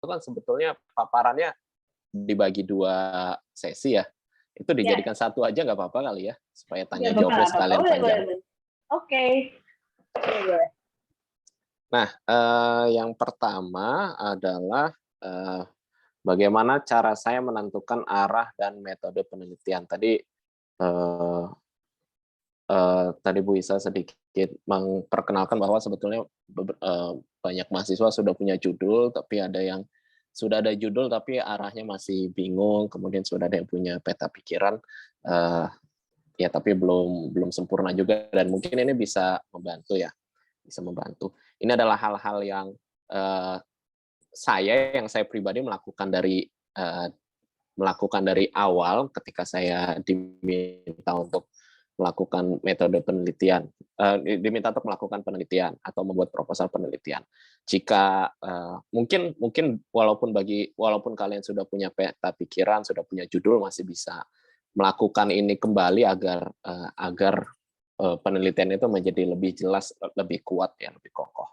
kan sebetulnya paparannya dibagi 2 sesi ya. Itu Ya, dijadikan satu aja nggak apa-apa kali ya, supaya tanya nggak jawabnya apa-apa. sekalian Boleh, boleh, panjang. boleh. Oke. Boleh. Nah, yang pertama adalah bagaimana cara saya menentukan arah dan metode penelitian. Eh, tadi Bu Isa sedikit memperkenalkan bahwa sebetulnya banyak mahasiswa sudah punya judul, tapi ada yang sudah ada judul tapi arahnya masih bingung, kemudian sudah ada yang punya peta pikiran, ya tapi belum sempurna juga, dan mungkin ini bisa membantu ya, bisa membantu. Ini adalah hal-hal yang saya pribadi melakukan dari awal ketika saya diminta untuk melakukan metode penelitian, diminta untuk melakukan penelitian atau membuat proposal penelitian. Jika mungkin walaupun kalian sudah punya peta pikiran, sudah punya judul, masih bisa melakukan ini kembali agar penelitian itu menjadi lebih jelas, lebih kuat ya, lebih kokoh.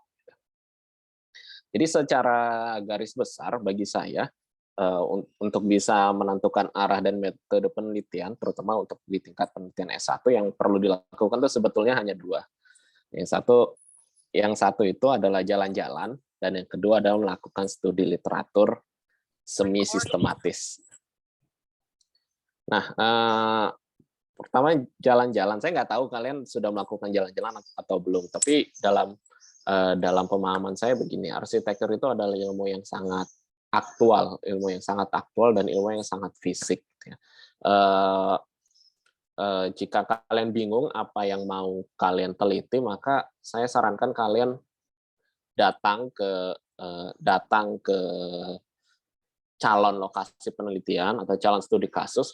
Jadi secara garis besar bagi saya, untuk bisa menentukan arah dan metode penelitian, terutama untuk di tingkat penelitian S1, yang perlu dilakukan itu sebetulnya hanya 2. Yang satu itu adalah jalan-jalan, dan yang kedua adalah melakukan studi literatur semi sistematis. Nah, pertama jalan-jalan. Saya nggak tahu kalian sudah melakukan jalan-jalan atau belum, tapi dalam pemahaman saya begini, arsitektur itu adalah ilmu yang sangat aktual dan ilmu yang sangat fisik. Jika kalian bingung apa yang mau kalian teliti, maka saya sarankan kalian datang ke calon lokasi penelitian atau calon studi kasus,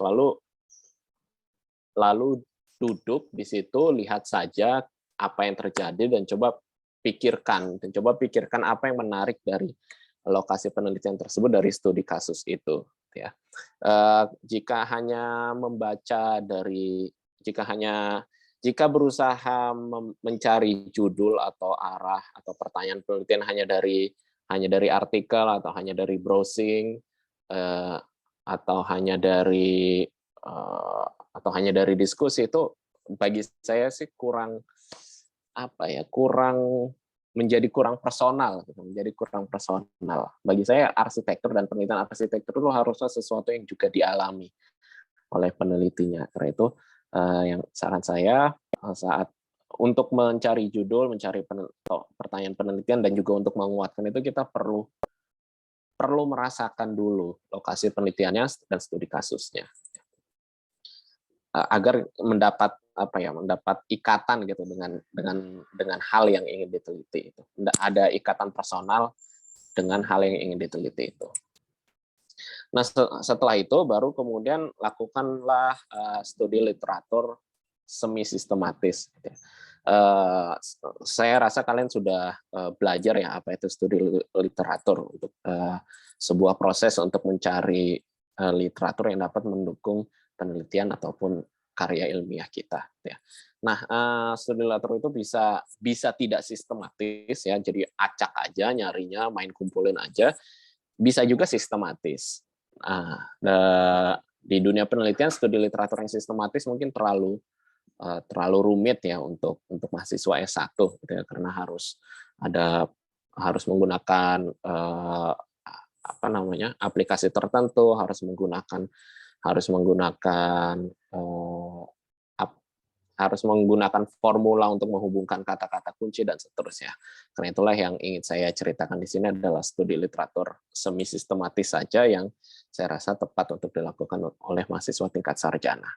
lalu duduk di situ, lihat saja apa yang terjadi, dan coba pikirkan apa yang menarik dari lokasi penelitian tersebut, dari studi kasus itu ya. Jika berusaha mencari judul atau arah atau pertanyaan penelitian hanya dari artikel, atau hanya dari browsing, atau hanya dari diskusi, itu bagi saya sih menjadi kurang personal. Bagi saya arsitektur dan penelitian arsitektur itu harusnya sesuatu yang juga dialami oleh penelitinya. Karena itu yang saran saya saat untuk mencari judul, mencari pertanyaan penelitian, dan juga untuk menguatkan itu, kita perlu merasakan dulu lokasi penelitiannya dan studi kasusnya, agar mendapat ikatan gitu dengan hal yang ingin diteliti itu. Ada ikatan personal dengan hal yang ingin diteliti itu. Nah, setelah itu baru kemudian lakukanlah studi literatur semi sistematis. Saya rasa kalian sudah belajar ya apa itu studi literatur, untuk sebuah proses untuk mencari literatur yang dapat mendukung penelitian ataupun karya ilmiah kita. Nah, studi literatur itu bisa tidak sistematis ya, jadi acak aja nyarinya, main kumpulin aja. Bisa juga sistematis. Di dunia penelitian, studi literatur yang sistematis mungkin terlalu rumit ya untuk mahasiswa S1 gitu ya, karena harus menggunakan aplikasi tertentu, harus menggunakan formula untuk menghubungkan kata-kata kunci dan seterusnya. Karena itulah yang ingin saya ceritakan di sini adalah studi literatur semi sistematis saja yang saya rasa tepat untuk dilakukan oleh mahasiswa tingkat sarjana.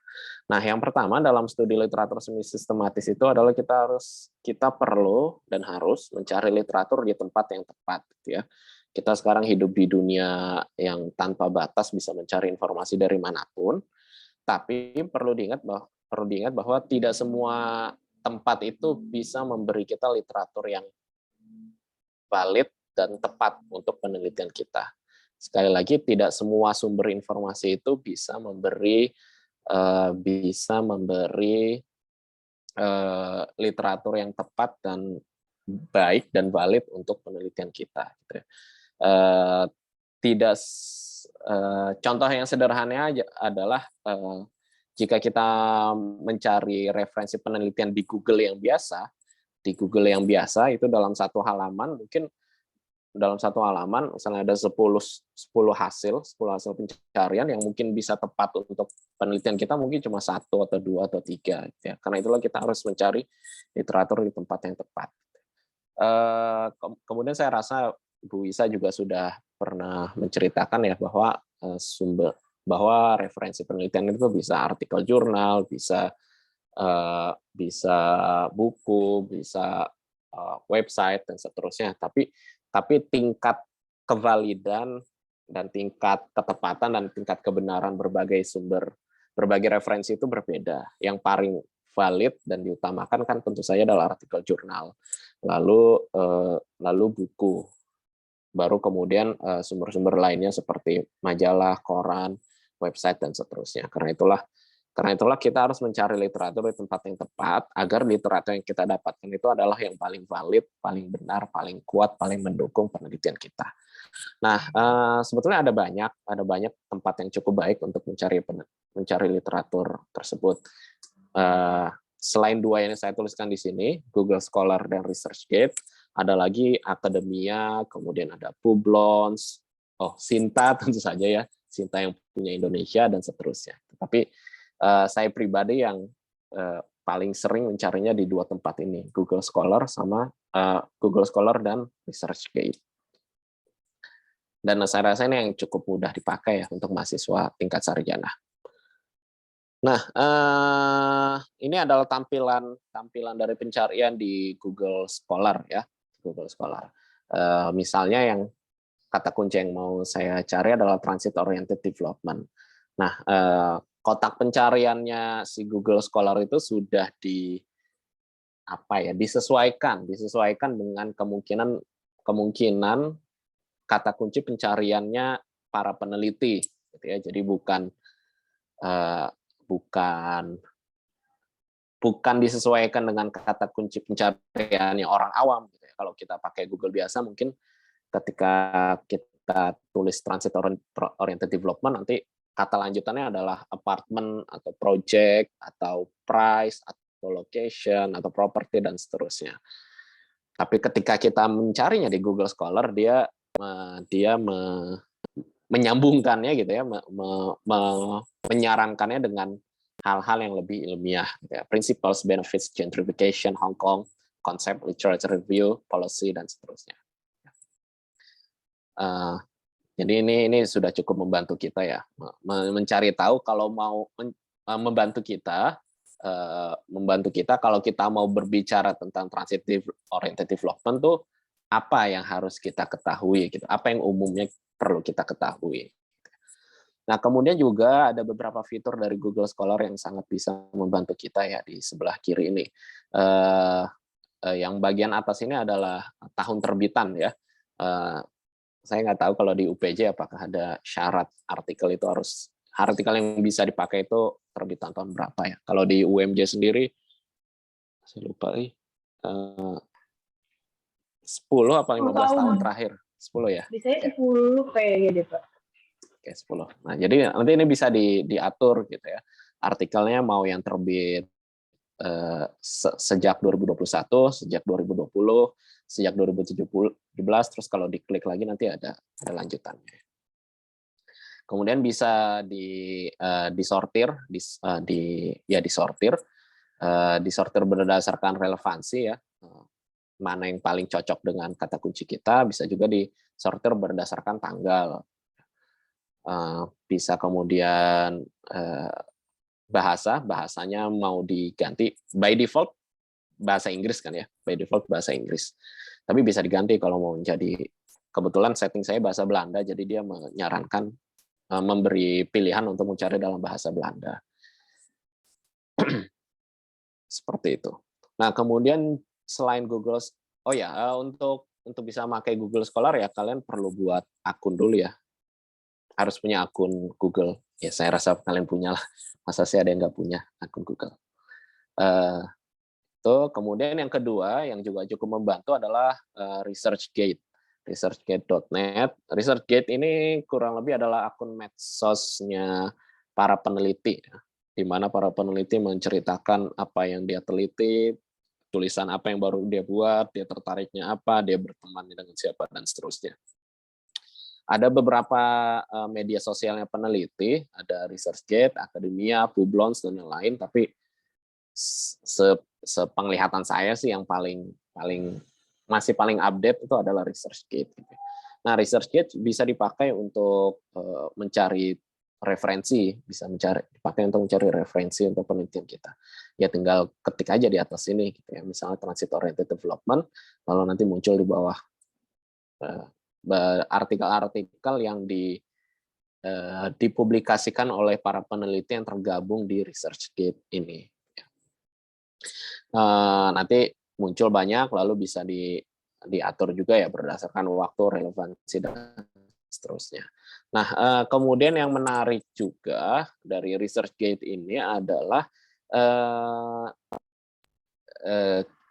Nah, yang pertama dalam studi literatur semi sistematis itu adalah kita perlu dan harus mencari literatur di tempat yang tepat, gitu ya. Kita sekarang hidup di dunia yang tanpa batas, bisa mencari informasi dari manapun, tapi perlu diingat bahwa tidak semua tempat itu bisa memberi kita literatur yang valid dan tepat untuk penelitian kita. Sekali lagi, tidak semua sumber informasi itu bisa memberi literatur yang tepat dan baik dan valid untuk penelitian kita. Gitu ya. tidak contoh yang sederhana aja adalah jika kita mencari referensi penelitian di Google yang biasa itu dalam satu halaman mungkin misalnya ada 10 hasil pencarian yang mungkin bisa tepat untuk penelitian kita mungkin cuma 1 atau 2 atau 3 gitu ya. Karena itulah kita harus mencari literatur di tempat yang tepat. Kemudian saya rasa Bu Isa juga sudah pernah menceritakan ya bahwa referensi penelitian itu bisa artikel jurnal, bisa buku, bisa website dan seterusnya. Tapi tingkat kevalidan dan tingkat ketepatan dan tingkat kebenaran berbagai referensi itu berbeda. Yang paling valid dan diutamakan kan tentu saja adalah artikel jurnal, lalu buku, baru kemudian sumber-sumber lainnya seperti majalah, koran, website dan seterusnya. Karena itulah kita harus mencari literatur di tempat yang tepat agar literatur yang kita dapatkan itu adalah yang paling valid, paling benar, paling kuat, paling mendukung penelitian kita. Nah, sebetulnya ada banyak tempat yang cukup baik untuk mencari literatur tersebut. Selain 2 yang saya tuliskan di sini, Google Scholar dan ResearchGate, ada lagi Akademia, kemudian ada Publons, Sinta tentu saja ya, Sinta yang punya Indonesia dan seterusnya. Tapi saya pribadi yang paling sering mencarinya di 2 tempat ini, Google Scholar dan ResearchGate. Dan saya rasa ini yang cukup mudah dipakai ya untuk mahasiswa tingkat sarjana. Nah, ini adalah tampilan dari pencarian di Google Scholar ya, Google Scholar. Misalnya yang kata kunci yang mau saya cari adalah transit oriented development. Nah, kotak pencariannya si Google Scholar itu sudah disesuaikan dengan kemungkinan kata kunci pencariannya para peneliti, gitu ya. Jadi bukan disesuaikan dengan kata kunci pencariannya orang awam. Gitu ya. Kalau kita pakai Google biasa, mungkin ketika kita tulis transit oriented development, nanti kata lanjutannya adalah apartment atau project atau price atau location atau property dan seterusnya. Tapi ketika kita mencarinya di Google Scholar, dia menyambungkannya gitu ya, menyarankannya dengan hal-hal yang lebih ilmiah gitu ya. Principles, benefits, gentrification, Hong Kong, concept, literature review, policy dan seterusnya. Jadi ini sudah cukup membantu kita ya, mencari tahu kalau mau membantu kita kalau kita mau berbicara tentang transitive oriented development tuh apa yang harus kita ketahui gitu, apa yang umumnya perlu kita ketahui. Nah, kemudian juga ada beberapa fitur dari Google Scholar yang sangat bisa membantu kita ya di sebelah kiri ini. Yang bagian atas ini adalah tahun terbitan ya. Saya nggak tahu kalau di UPJ apakah ada syarat artikel yang bisa dipakai itu terbitan tahun berapa ya. Kalau di UMJ sendiri, saya lupa 10 apa 15 tahun terakhir? 10 ya? Biasanya 10 kayaknya deh, Pak. Oke, 10. Nah, jadi nanti ini bisa diatur gitu ya. Artikelnya mau yang terbit sejak 2021, sejak 2020, sejak 2017, terus kalau diklik lagi nanti ada lanjutannya. Kemudian bisa disortir berdasarkan relevansi ya. Mana yang paling cocok dengan kata kunci kita, bisa juga disortir berdasarkan tanggal. Bisa kemudian bahasanya mau diganti by default bahasa Inggris kan ya, by default bahasa Inggris. Tapi bisa diganti kalau mau menjadi, kebetulan setting saya bahasa Belanda, jadi dia menyarankan memberi pilihan untuk mencari dalam bahasa Belanda. Seperti itu. Nah, kemudian selain Google, untuk bisa pakai Google Scholar ya kalian perlu buat akun dulu ya. Harus punya akun Google. Ya saya rasa kalian punya lah. Masa sih ada yang nggak punya akun Google. Kemudian yang kedua yang juga cukup membantu adalah ResearchGate. researchgate.net. ResearchGate ini kurang lebih adalah akun medsosnya para peneliti, di mana para peneliti menceritakan apa yang dia teliti, tulisan apa yang baru dia buat, dia tertariknya apa, dia berteman dengan siapa, dan seterusnya. Ada beberapa media sosialnya peneliti, ada ResearchGate, Akademia, Publons, dan yang lain, tapi sepenglihatan saya sih yang masih paling update itu adalah ResearchGate. Nah, ResearchGate bisa dipakai untuk mencari referensi, bisa dipakai untuk mencari referensi untuk penelitian kita. Ya tinggal ketik aja di atas ini, gitu ya. Misalnya transit oriented development, lalu nanti muncul di bawah artikel-artikel yang dipublikasikan oleh para peneliti yang tergabung di ResearchGate ini. Nanti muncul banyak, lalu bisa diatur juga ya berdasarkan waktu, relevansi, dan seterusnya. Nah, kemudian yang menarik juga dari ResearchGate ini adalah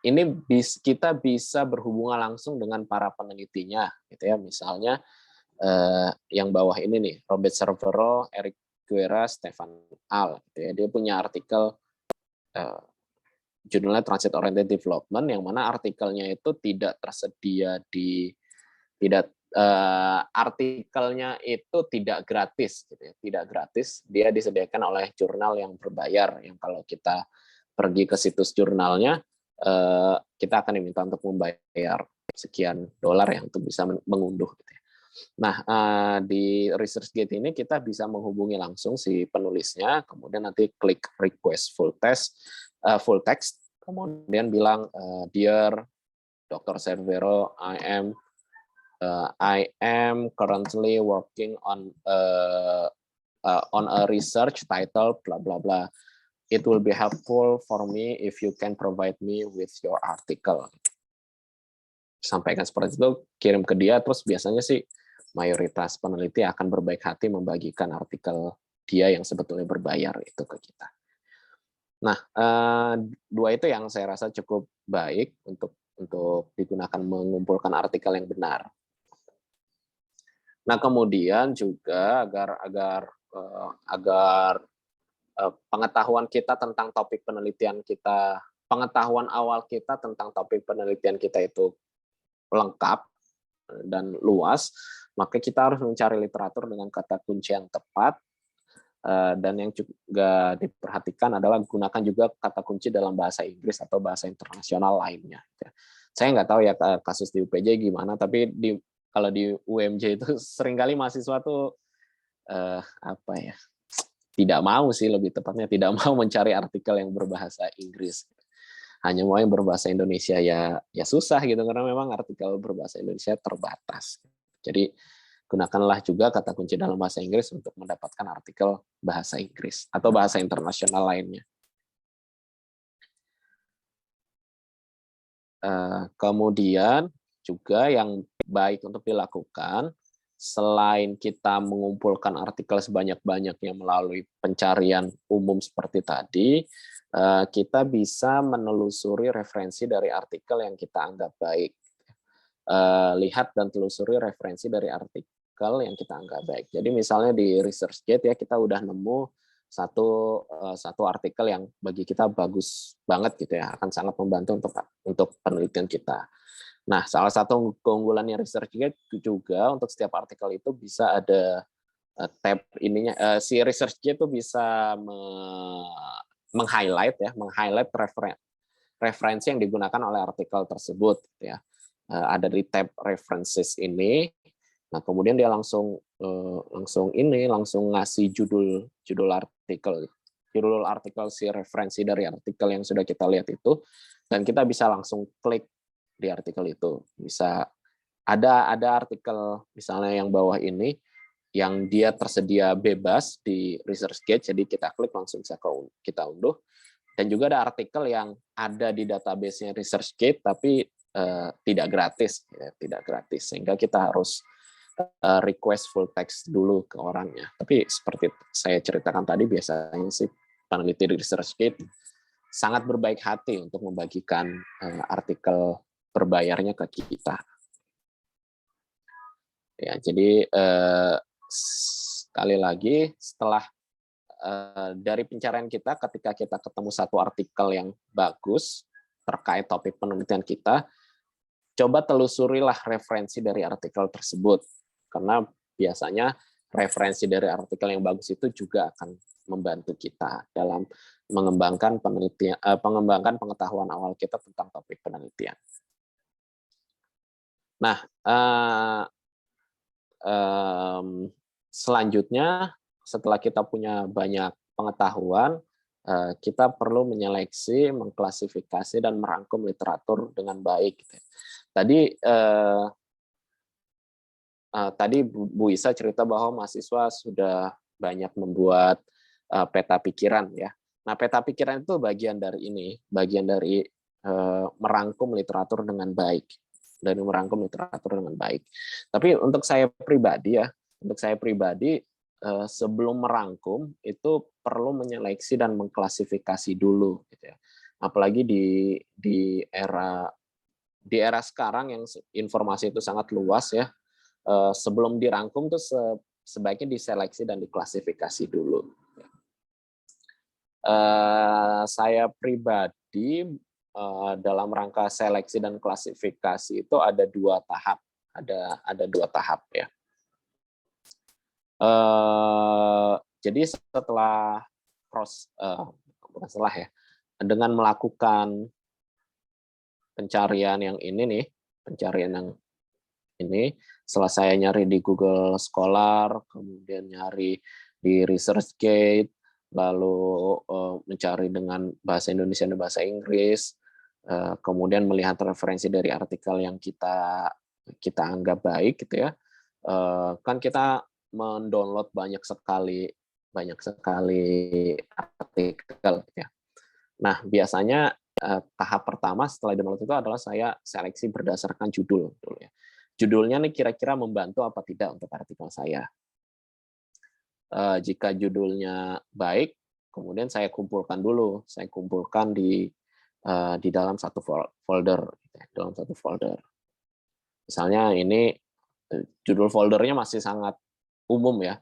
ini kita bisa berhubungan langsung dengan para penelitinya, gitu ya. Misalnya yang bawah ini nih, Robert Cervero, Eric Guerra, Stefan Al, gitu ya. Dia punya artikel judulnya Transit Oriented Development, yang mana artikelnya itu tidak tersedia artikelnya itu tidak gratis, gitu ya. Tidak gratis, dia disediakan oleh jurnal yang berbayar, yang kalau kita pergi ke situs jurnalnya, kita akan diminta untuk membayar sekian dolar ya untuk bisa mengunduh. Gitu ya. Nah, di ResearchGate ini kita bisa menghubungi langsung si penulisnya, kemudian nanti klik request full text, kemudian bilang, Dear Dr. Cervero, I am currently working on a research title blah blah blah. It will be helpful for me if you can provide me with your article. Sampaikan seperti itu, kirim ke dia, terus biasanya sih mayoritas peneliti akan berbaik hati membagikan artikel dia yang sebetulnya berbayar itu ke kita. Nah, dua itu yang saya rasa cukup baik untuk digunakan mengumpulkan artikel yang benar. Nah, kemudian juga agar pengetahuan kita tentang topik penelitian kita, pengetahuan awal kita tentang topik penelitian kita itu lengkap dan luas, maka kita harus mencari literatur dengan kata kunci yang tepat, dan yang juga diperhatikan adalah gunakan juga kata kunci dalam bahasa Inggris atau bahasa internasional lainnya. Saya nggak tahu ya kasus di UPJ gimana, tapi kalau di UMJ itu seringkali mahasiswa tuh tidak mau sih, lebih tepatnya tidak mau mencari artikel yang berbahasa Inggris, hanya mau yang berbahasa Indonesia ya susah gitu, karena memang artikel berbahasa Indonesia terbatas. Jadi gunakanlah juga kata kunci dalam bahasa Inggris untuk mendapatkan artikel bahasa Inggris atau bahasa internasional lainnya. Kemudian juga yang baik untuk dilakukan, selain kita mengumpulkan artikel sebanyak-banyaknya melalui pencarian umum seperti tadi, kita bisa menelusuri referensi dari artikel yang kita anggap baik. Lihat dan telusuri referensi dari artikel yang kita anggap baik. Jadi misalnya di ResearchGate ya, kita udah nemu satu artikel yang bagi kita bagus banget gitu ya, akan sangat membantu untuk penelitian kita. Nah, salah satu keunggulannya ResearchGate juga untuk setiap artikel itu bisa ada tab ininya, si ResearchGate itu bisa meng-highlight referensi yang digunakan oleh artikel tersebut gitu ya. Ada di tab references ini. Nah, kemudian dia langsung ngasih judul artikel si referensi dari artikel yang sudah kita lihat itu, dan kita bisa langsung klik di artikel itu. Bisa ada artikel misalnya yang bawah ini yang dia tersedia bebas di ResearchGate, jadi kita klik langsung bisa kita unduh. Dan juga ada artikel yang ada di database-nya ResearchGate tapi tidak gratis, sehingga kita harus request full text dulu ke orangnya. Tapi seperti saya ceritakan tadi, biasanya sih peneliti di ResearchGate sangat berbaik hati untuk membagikan artikel berbayarnya ke kita. Ya, jadi sekali lagi setelah dari pencarian kita, ketika kita ketemu satu artikel yang bagus terkait topik penelitian kita, coba telusurilah referensi dari artikel tersebut, karena biasanya referensi dari artikel yang bagus itu juga akan membantu kita dalam mengembangkan penelitian, mengembangkan pengetahuan awal kita tentang topik penelitian. Nah, selanjutnya setelah kita punya banyak pengetahuan, kita perlu menyeleksi, mengklasifikasi, dan merangkum literatur dengan baik. Tadi Bu Isa cerita bahwa mahasiswa sudah banyak membuat peta pikiran, ya. Nah, peta pikiran itu bagian dari ini, bagian dari merangkum literatur dengan baik, Tapi untuk saya pribadi, sebelum merangkum itu perlu menyeleksi dan mengklasifikasi dulu, gitu ya. Apalagi di era sekarang yang informasi itu sangat luas, ya. Sebelum dirangkum tuh sebaiknya diseleksi dan diklasifikasi dulu. Saya pribadi dalam rangka seleksi dan klasifikasi itu ada dua tahap, ya. Jadi dengan melakukan pencarian yang ini, setelah saya nyari di Google Scholar, kemudian nyari di ResearchGate, lalu mencari dengan bahasa Indonesia dan bahasa Inggris, kemudian melihat referensi dari artikel yang kita anggap baik, gitu ya. Kan kita mendownload banyak sekali artikel, ya. Nah, biasanya tahap pertama setelah download itu adalah saya seleksi berdasarkan judul dulu, ya. Judulnya nih kira-kira membantu apa tidak untuk artikel saya. Jika judulnya baik, kemudian saya kumpulkan dulu. Saya kumpulkan di dalam satu folder. Misalnya ini judul foldernya masih sangat umum, ya.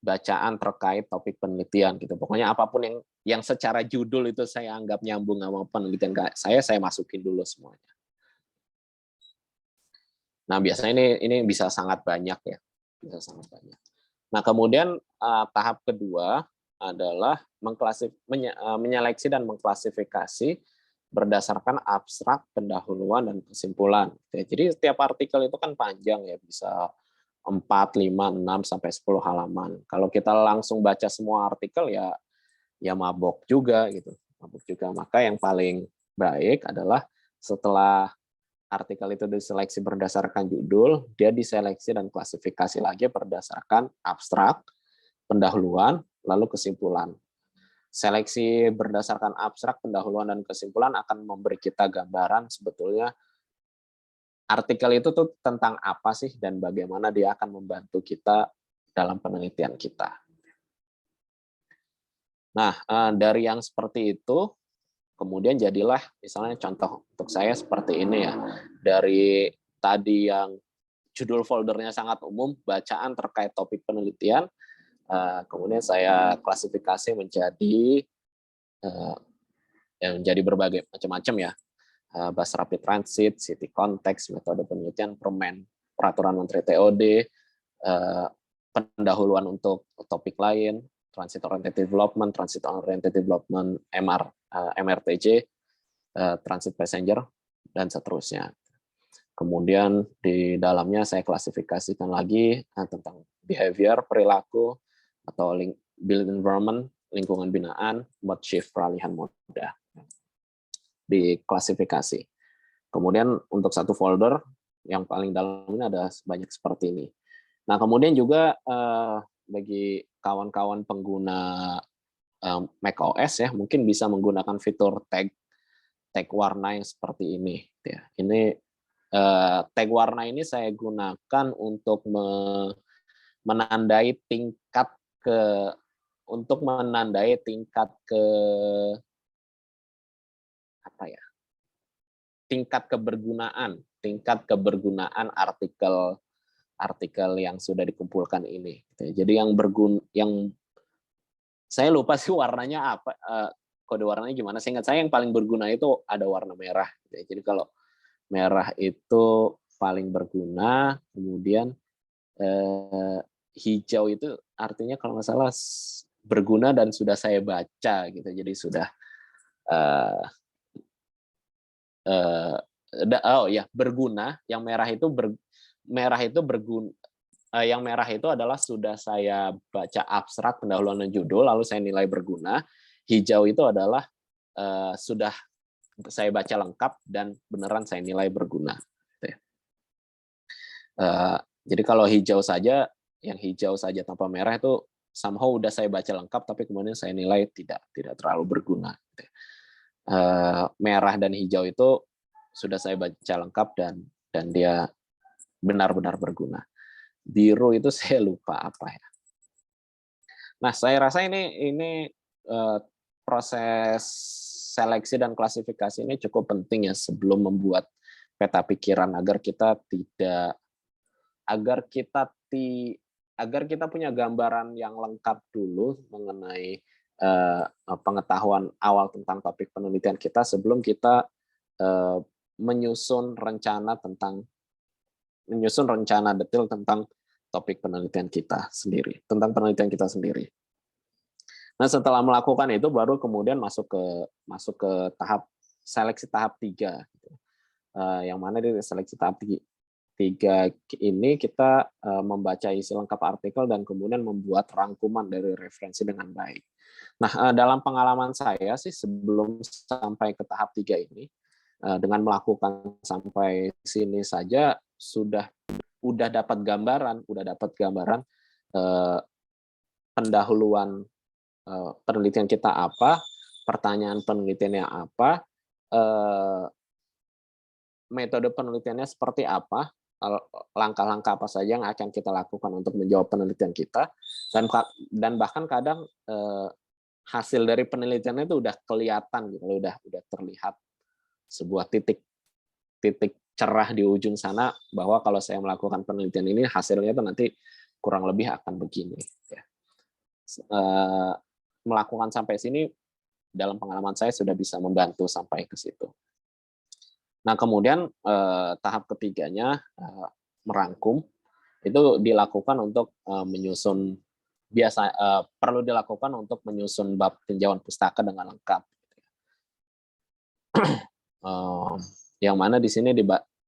Bacaan terkait topik penelitian, gitu. Pokoknya apapun yang secara judul itu saya anggap nyambung sama penelitian saya masukin dulu semuanya. Nah, biasanya ini bisa sangat banyak, ya. Nah, kemudian tahap kedua adalah menyeleksi dan mengklasifikasi berdasarkan abstrak, pendahuluan, dan kesimpulan. Jadi setiap artikel itu kan panjang, ya, bisa 4, 5, 6, sampai 10 halaman. Kalau kita langsung baca semua artikel, ya mabok juga, gitu. Maka yang paling baik adalah setelah artikel itu diseleksi berdasarkan judul, dia diseleksi dan klasifikasi lagi berdasarkan abstrak, pendahuluan, lalu kesimpulan. Seleksi berdasarkan abstrak, pendahuluan, dan kesimpulan akan memberi kita gambaran sebetulnya artikel itu tuh tentang apa sih dan bagaimana dia akan membantu kita dalam penelitian kita. Nah, dari yang seperti itu, kemudian jadilah misalnya contoh untuk saya seperti ini, ya. Dari tadi yang judul foldernya sangat umum, bacaan terkait topik penelitian, kemudian saya klasifikasi menjadi berbagai macam-macam, ya. Bus rapid transit, city context, metode penelitian, peraturan menteri TOD, pendahuluan untuk topik lain, transit oriented development, MRTJ, transit passenger, dan seterusnya. Kemudian di dalamnya saya klasifikasikan lagi tentang behavior, perilaku, atau built environment, lingkungan binaan, mode shift, peralihan moda. Diklasifikasi. Kemudian untuk satu folder, yang paling dalam ini ada banyak seperti ini. Nah, kemudian juga bagi kawan-kawan pengguna macOS, ya, mungkin bisa menggunakan fitur tag warna yang seperti ini, ya. Ini tag warna ini saya gunakan untuk menandai tingkat tingkat kebergunaan artikel yang sudah dikumpulkan ini. Jadi yang saya lupa sih warnanya apa, kode warnanya gimana. Seingat saya yang paling berguna itu ada warna merah. Jadi kalau merah itu paling berguna, kemudian hijau itu artinya kalau nggak salah berguna dan sudah saya baca gitu. Jadi sudah berguna. Yang merah itu berguna. Yang merah itu adalah sudah saya baca abstrak, pendahuluan dan judul, lalu saya nilai berguna. Hijau itu adalah sudah saya baca lengkap dan beneran saya nilai berguna. Jadi kalau hijau saja, yang hijau saja tanpa merah itu somehow udah saya baca lengkap, tapi kemudian saya nilai tidak terlalu berguna. Merah dan hijau itu sudah saya baca lengkap dan dia benar-benar berguna. Biru itu saya lupa apa ya. Nah, saya rasa ini proses seleksi dan klasifikasi ini cukup penting ya sebelum membuat peta pikiran agar kita punya gambaran yang lengkap dulu mengenai pengetahuan awal tentang topik penelitian kita sebelum kita menyusun rencana detail tentang topik penelitian kita sendiri, tentang penelitian kita sendiri. Nah, setelah melakukan itu baru kemudian masuk ke tahap seleksi tahap 3. Yang mana di seleksi tahap 3 ini kita membaca isi lengkap artikel dan kemudian membuat rangkuman dari referensi dengan baik. Nah, dalam pengalaman saya sih sebelum sampai ke tahap 3 ini, dengan melakukan sampai sini saja udah dapat gambaran pendahuluan penelitian kita apa, pertanyaan penelitiannya apa, metode penelitiannya seperti apa, langkah-langkah apa saja yang akan kita lakukan untuk menjawab penelitian kita, dan bahkan kadang hasil dari penelitiannya itu udah kelihatan gitu, udah terlihat sebuah titik cerah di ujung sana bahwa kalau saya melakukan penelitian ini hasilnya itu nanti kurang lebih akan begini. Ya. Melakukan sampai sini dalam pengalaman saya sudah bisa membantu sampai ke situ. Nah, kemudian tahap ketiganya merangkum itu dilakukan untuk menyusun perlu dilakukan untuk menyusun bab tinjauan pustaka dengan lengkap. Yang mana di sini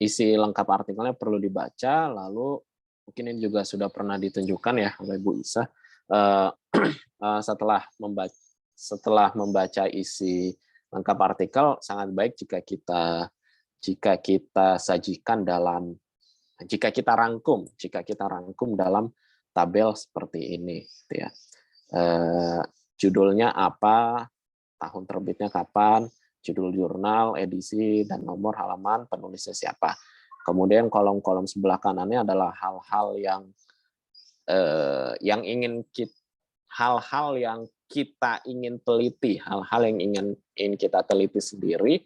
isi lengkap artikelnya perlu dibaca, lalu mungkin ini juga sudah pernah ditunjukkan ya oleh Bu Isa. Setelah membaca isi lengkap artikel, sangat baik jika kita rangkum dalam tabel seperti ini, gitu ya. Judulnya apa, tahun terbitnya kapan, judul jurnal, edisi, dan nomor halaman, penulisnya siapa. Kemudian kolom-kolom sebelah kanannya adalah hal-hal yang kita ingin teliti, hal-hal yang ingin kita teliti sendiri,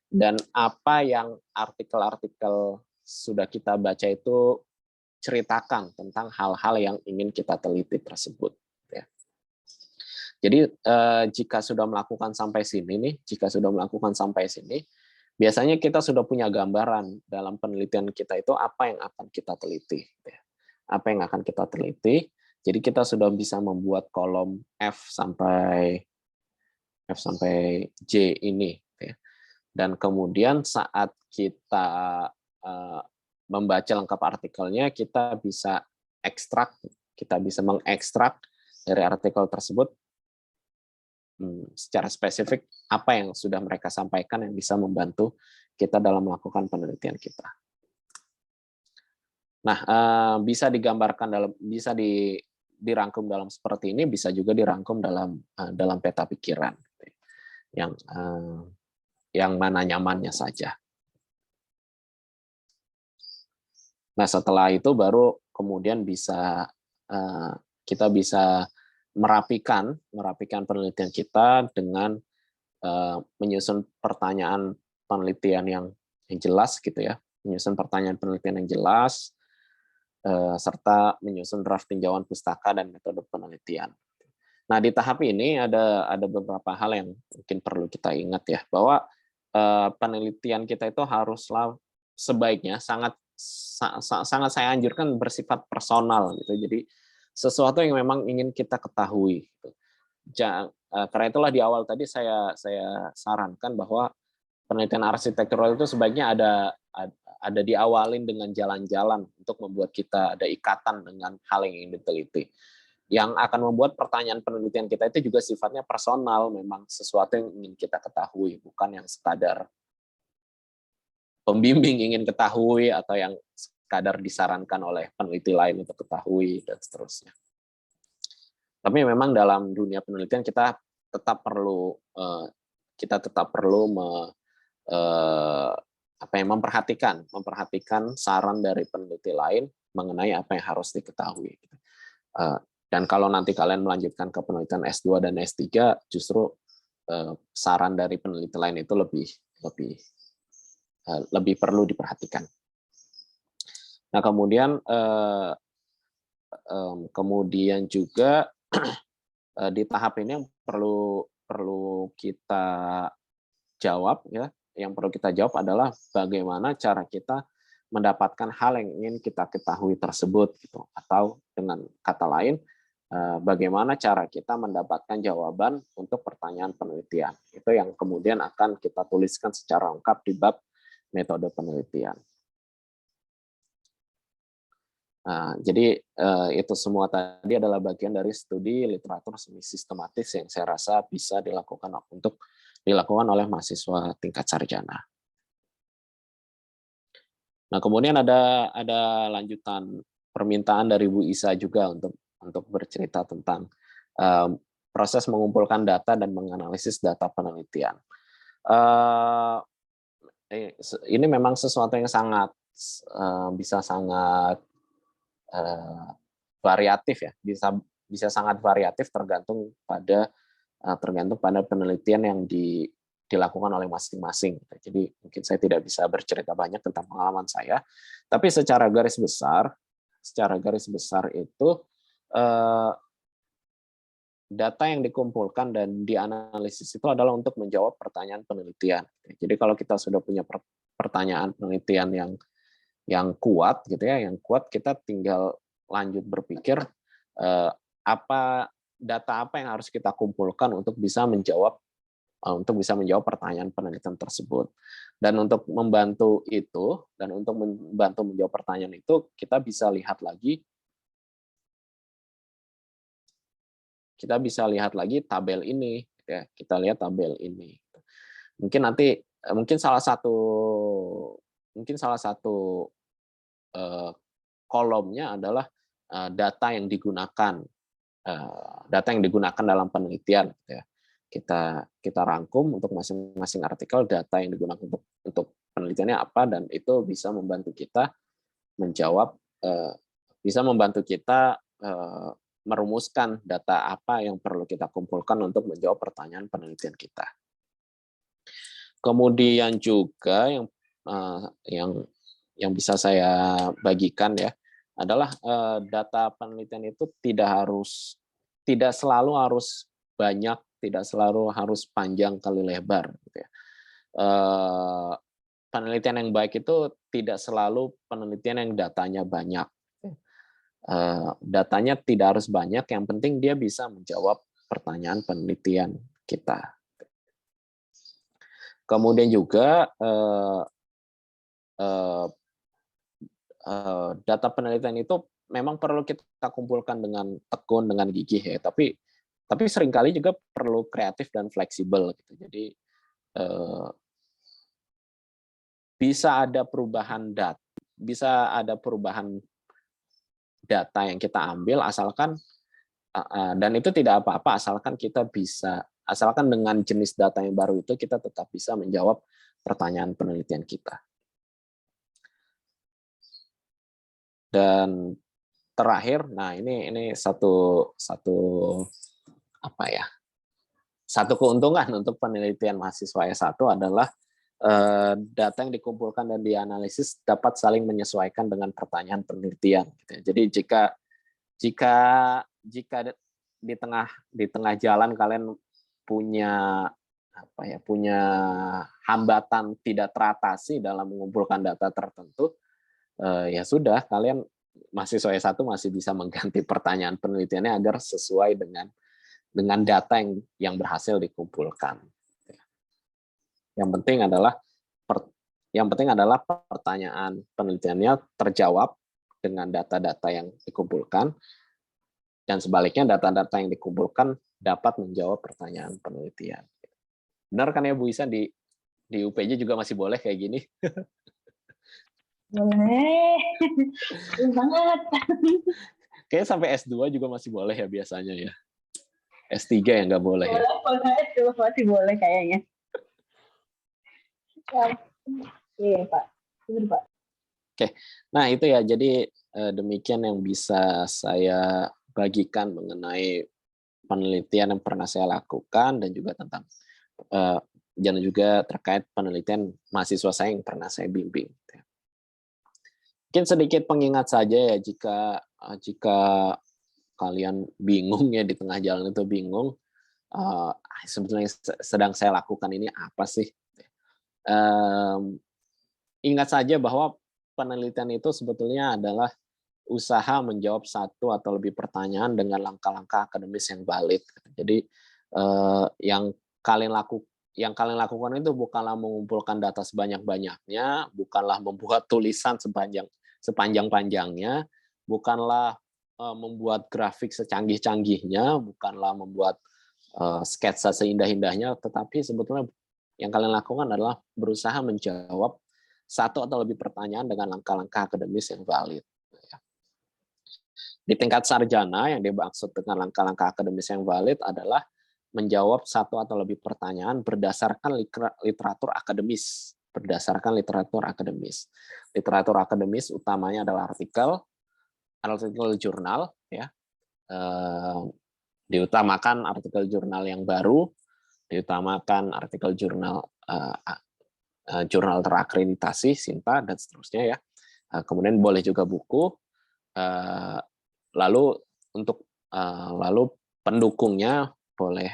dan apa yang artikel-artikel sudah kita baca itu ceritakan tentang hal-hal yang ingin kita teliti tersebut. Ya. Jadi jika sudah melakukan sampai sini, biasanya kita sudah punya gambaran dalam penelitian kita itu apa yang akan kita teliti. Apa yang akan kita teliti. Jadi kita sudah bisa membuat kolom F sampai J ini. Dan kemudian saat kita membaca lengkap artikelnya, kita bisa mengekstrak dari artikel tersebut secara spesifik apa yang sudah mereka sampaikan yang bisa membantu kita dalam melakukan penelitian kita. Nah, bisa dirangkum dalam seperti ini, bisa juga dirangkum dalam peta pikiran yang mana nyamannya saja. Nah, setelah itu baru kemudian kita bisa merapikan penelitian kita dengan menyusun pertanyaan penelitian yang jelas gitu ya, menyusun pertanyaan penelitian yang jelas, serta menyusun draft tinjauan pustaka dan metode penelitian. Nah, di tahap ini ada beberapa hal yang mungkin perlu kita ingat ya, bahwa penelitian kita itu haruslah sebaiknya sangat saya anjurkan bersifat personal gitu. Jadi sesuatu yang memang ingin kita ketahui. Gitu. Karena itulah di awal tadi saya sarankan bahwa penelitian arsitektural itu sebaiknya ada diawalin dengan jalan-jalan untuk membuat kita ada ikatan dengan hal yang ingin diteliti. Yang akan membuat pertanyaan penelitian kita itu juga sifatnya personal, memang sesuatu yang ingin kita ketahui, bukan yang sekadar pembimbing ingin ketahui atau yang sekadar disarankan oleh peneliti lain untuk ketahui dan seterusnya. Tapi memang dalam dunia penelitian kita tetap perlu memperhatikan saran dari peneliti lain mengenai apa yang harus diketahui. Dan kalau nanti kalian melanjutkan ke penelitian S2 dan S3, justru saran dari peneliti lain itu lebih perlu diperhatikan. Nah, kemudian juga di tahap ini yang perlu kita jawab ya, yang perlu kita jawab adalah bagaimana cara kita mendapatkan hal yang ingin kita ketahui tersebut gitu, atau dengan kata lain bagaimana cara kita mendapatkan jawaban untuk pertanyaan penelitian. Itu yang kemudian akan kita tuliskan secara lengkap di bab metode penelitian. Nah, jadi itu semua tadi adalah bagian dari studi literatur semi sistematis yang saya rasa bisa dilakukan oleh mahasiswa tingkat sarjana. Nah, kemudian ada lanjutan permintaan dari Bu Isa juga untuk bercerita tentang proses mengumpulkan data dan menganalisis data penelitian. Ini memang sesuatu yang bisa sangat variatif ya, bisa sangat variatif tergantung pada penelitian yang dilakukan oleh masing-masing. Jadi mungkin saya tidak bisa bercerita banyak tentang pengalaman saya, tapi secara garis besar itu data yang dikumpulkan dan dianalisis itu adalah untuk menjawab pertanyaan penelitian. Jadi kalau kita sudah punya pertanyaan penelitian yang kuat gitu ya, kita tinggal lanjut berpikir data apa yang harus kita kumpulkan untuk bisa menjawab pertanyaan penelitian tersebut. Dan untuk membantu menjawab pertanyaan itu, kita bisa lihat lagi tabel ini ya. Kita lihat tabel ini. Mungkin salah satu kolomnya adalah data yang digunakan dalam penelitian ya. Kita rangkum untuk masing-masing artikel data yang digunakan untuk penelitiannya apa, dan itu bisa membantu kita merumuskan data apa yang perlu kita kumpulkan untuk menjawab pertanyaan penelitian kita. Kemudian juga yang bisa saya bagikan ya adalah data penelitian itu tidak selalu harus banyak, tidak selalu harus panjang kali lebar gitu ya. Penelitian yang baik itu tidak selalu penelitian yang datanya banyak. Datanya tidak harus banyak, yang penting dia bisa menjawab pertanyaan penelitian kita. Kemudian juga data penelitian itu memang perlu kita kumpulkan dengan tekun, dengan gigih ya, tapi seringkali juga perlu kreatif dan fleksibel gitu. Jadi bisa ada perubahan data yang kita ambil, dan itu tidak apa-apa asalkan dengan jenis data yang baru itu kita tetap bisa menjawab pertanyaan penelitian kita. Dan terakhir, nah ini satu keuntungan untuk penelitian mahasiswa S1 adalah data yang dikumpulkan dan dianalisis dapat saling menyesuaikan dengan pertanyaan penelitian. Gitu ya. Jadi jika di tengah jalan kalian punya punya hambatan tidak teratasi dalam mengumpulkan data tertentu, ya sudah, kalian mahasiswa S1 masih bisa mengganti pertanyaan penelitiannya agar sesuai dengan data yang berhasil dikumpulkan. Yang penting adalah pertanyaan penelitiannya terjawab dengan data-data yang dikumpulkan, dan sebaliknya data-data yang dikumpulkan dapat menjawab pertanyaan penelitian. Benar kan ya Bu Isa, di UPJ juga masih boleh kayak gini? Boleh. Banget. Kayaknya sampai S2 juga masih boleh ya biasanya ya. S3 yang nggak boleh ya. Boleh, masih boleh kayaknya. Iya Pak. Benar Pak. Oke, nah itu ya, jadi demikian yang bisa saya bagikan mengenai penelitian yang pernah saya lakukan dan juga tentang dan juga terkait penelitian mahasiswa saya yang pernah saya bimbing. Mungkin sedikit pengingat saja ya, jika kalian bingung ya di tengah jalan itu bingung, sebetulnya sedang saya lakukan ini apa sih? Ingat saja bahwa penelitian itu sebetulnya adalah usaha menjawab satu atau lebih pertanyaan dengan langkah-langkah akademis yang valid. Jadi yang kalian lakukan itu bukanlah mengumpulkan data sebanyak-banyaknya, bukanlah membuat tulisan sepanjang-panjangnya, bukanlah membuat grafik secanggih-canggihnya, bukanlah membuat sketsa seindah-indahnya, tetapi sebetulnya yang kalian lakukan adalah berusaha menjawab satu atau lebih pertanyaan dengan langkah-langkah akademis yang valid. Di tingkat sarjana, yang dimaksud dengan langkah-langkah akademis yang valid adalah menjawab satu atau lebih pertanyaan berdasarkan literatur akademis. Literatur akademis utamanya adalah artikel jurnal, ya. Diutamakan artikel jurnal yang baru, diutamakan artikel jurnal terakreditasi, SINTA, dan seterusnya ya. Kemudian boleh juga buku. Lalu pendukungnya boleh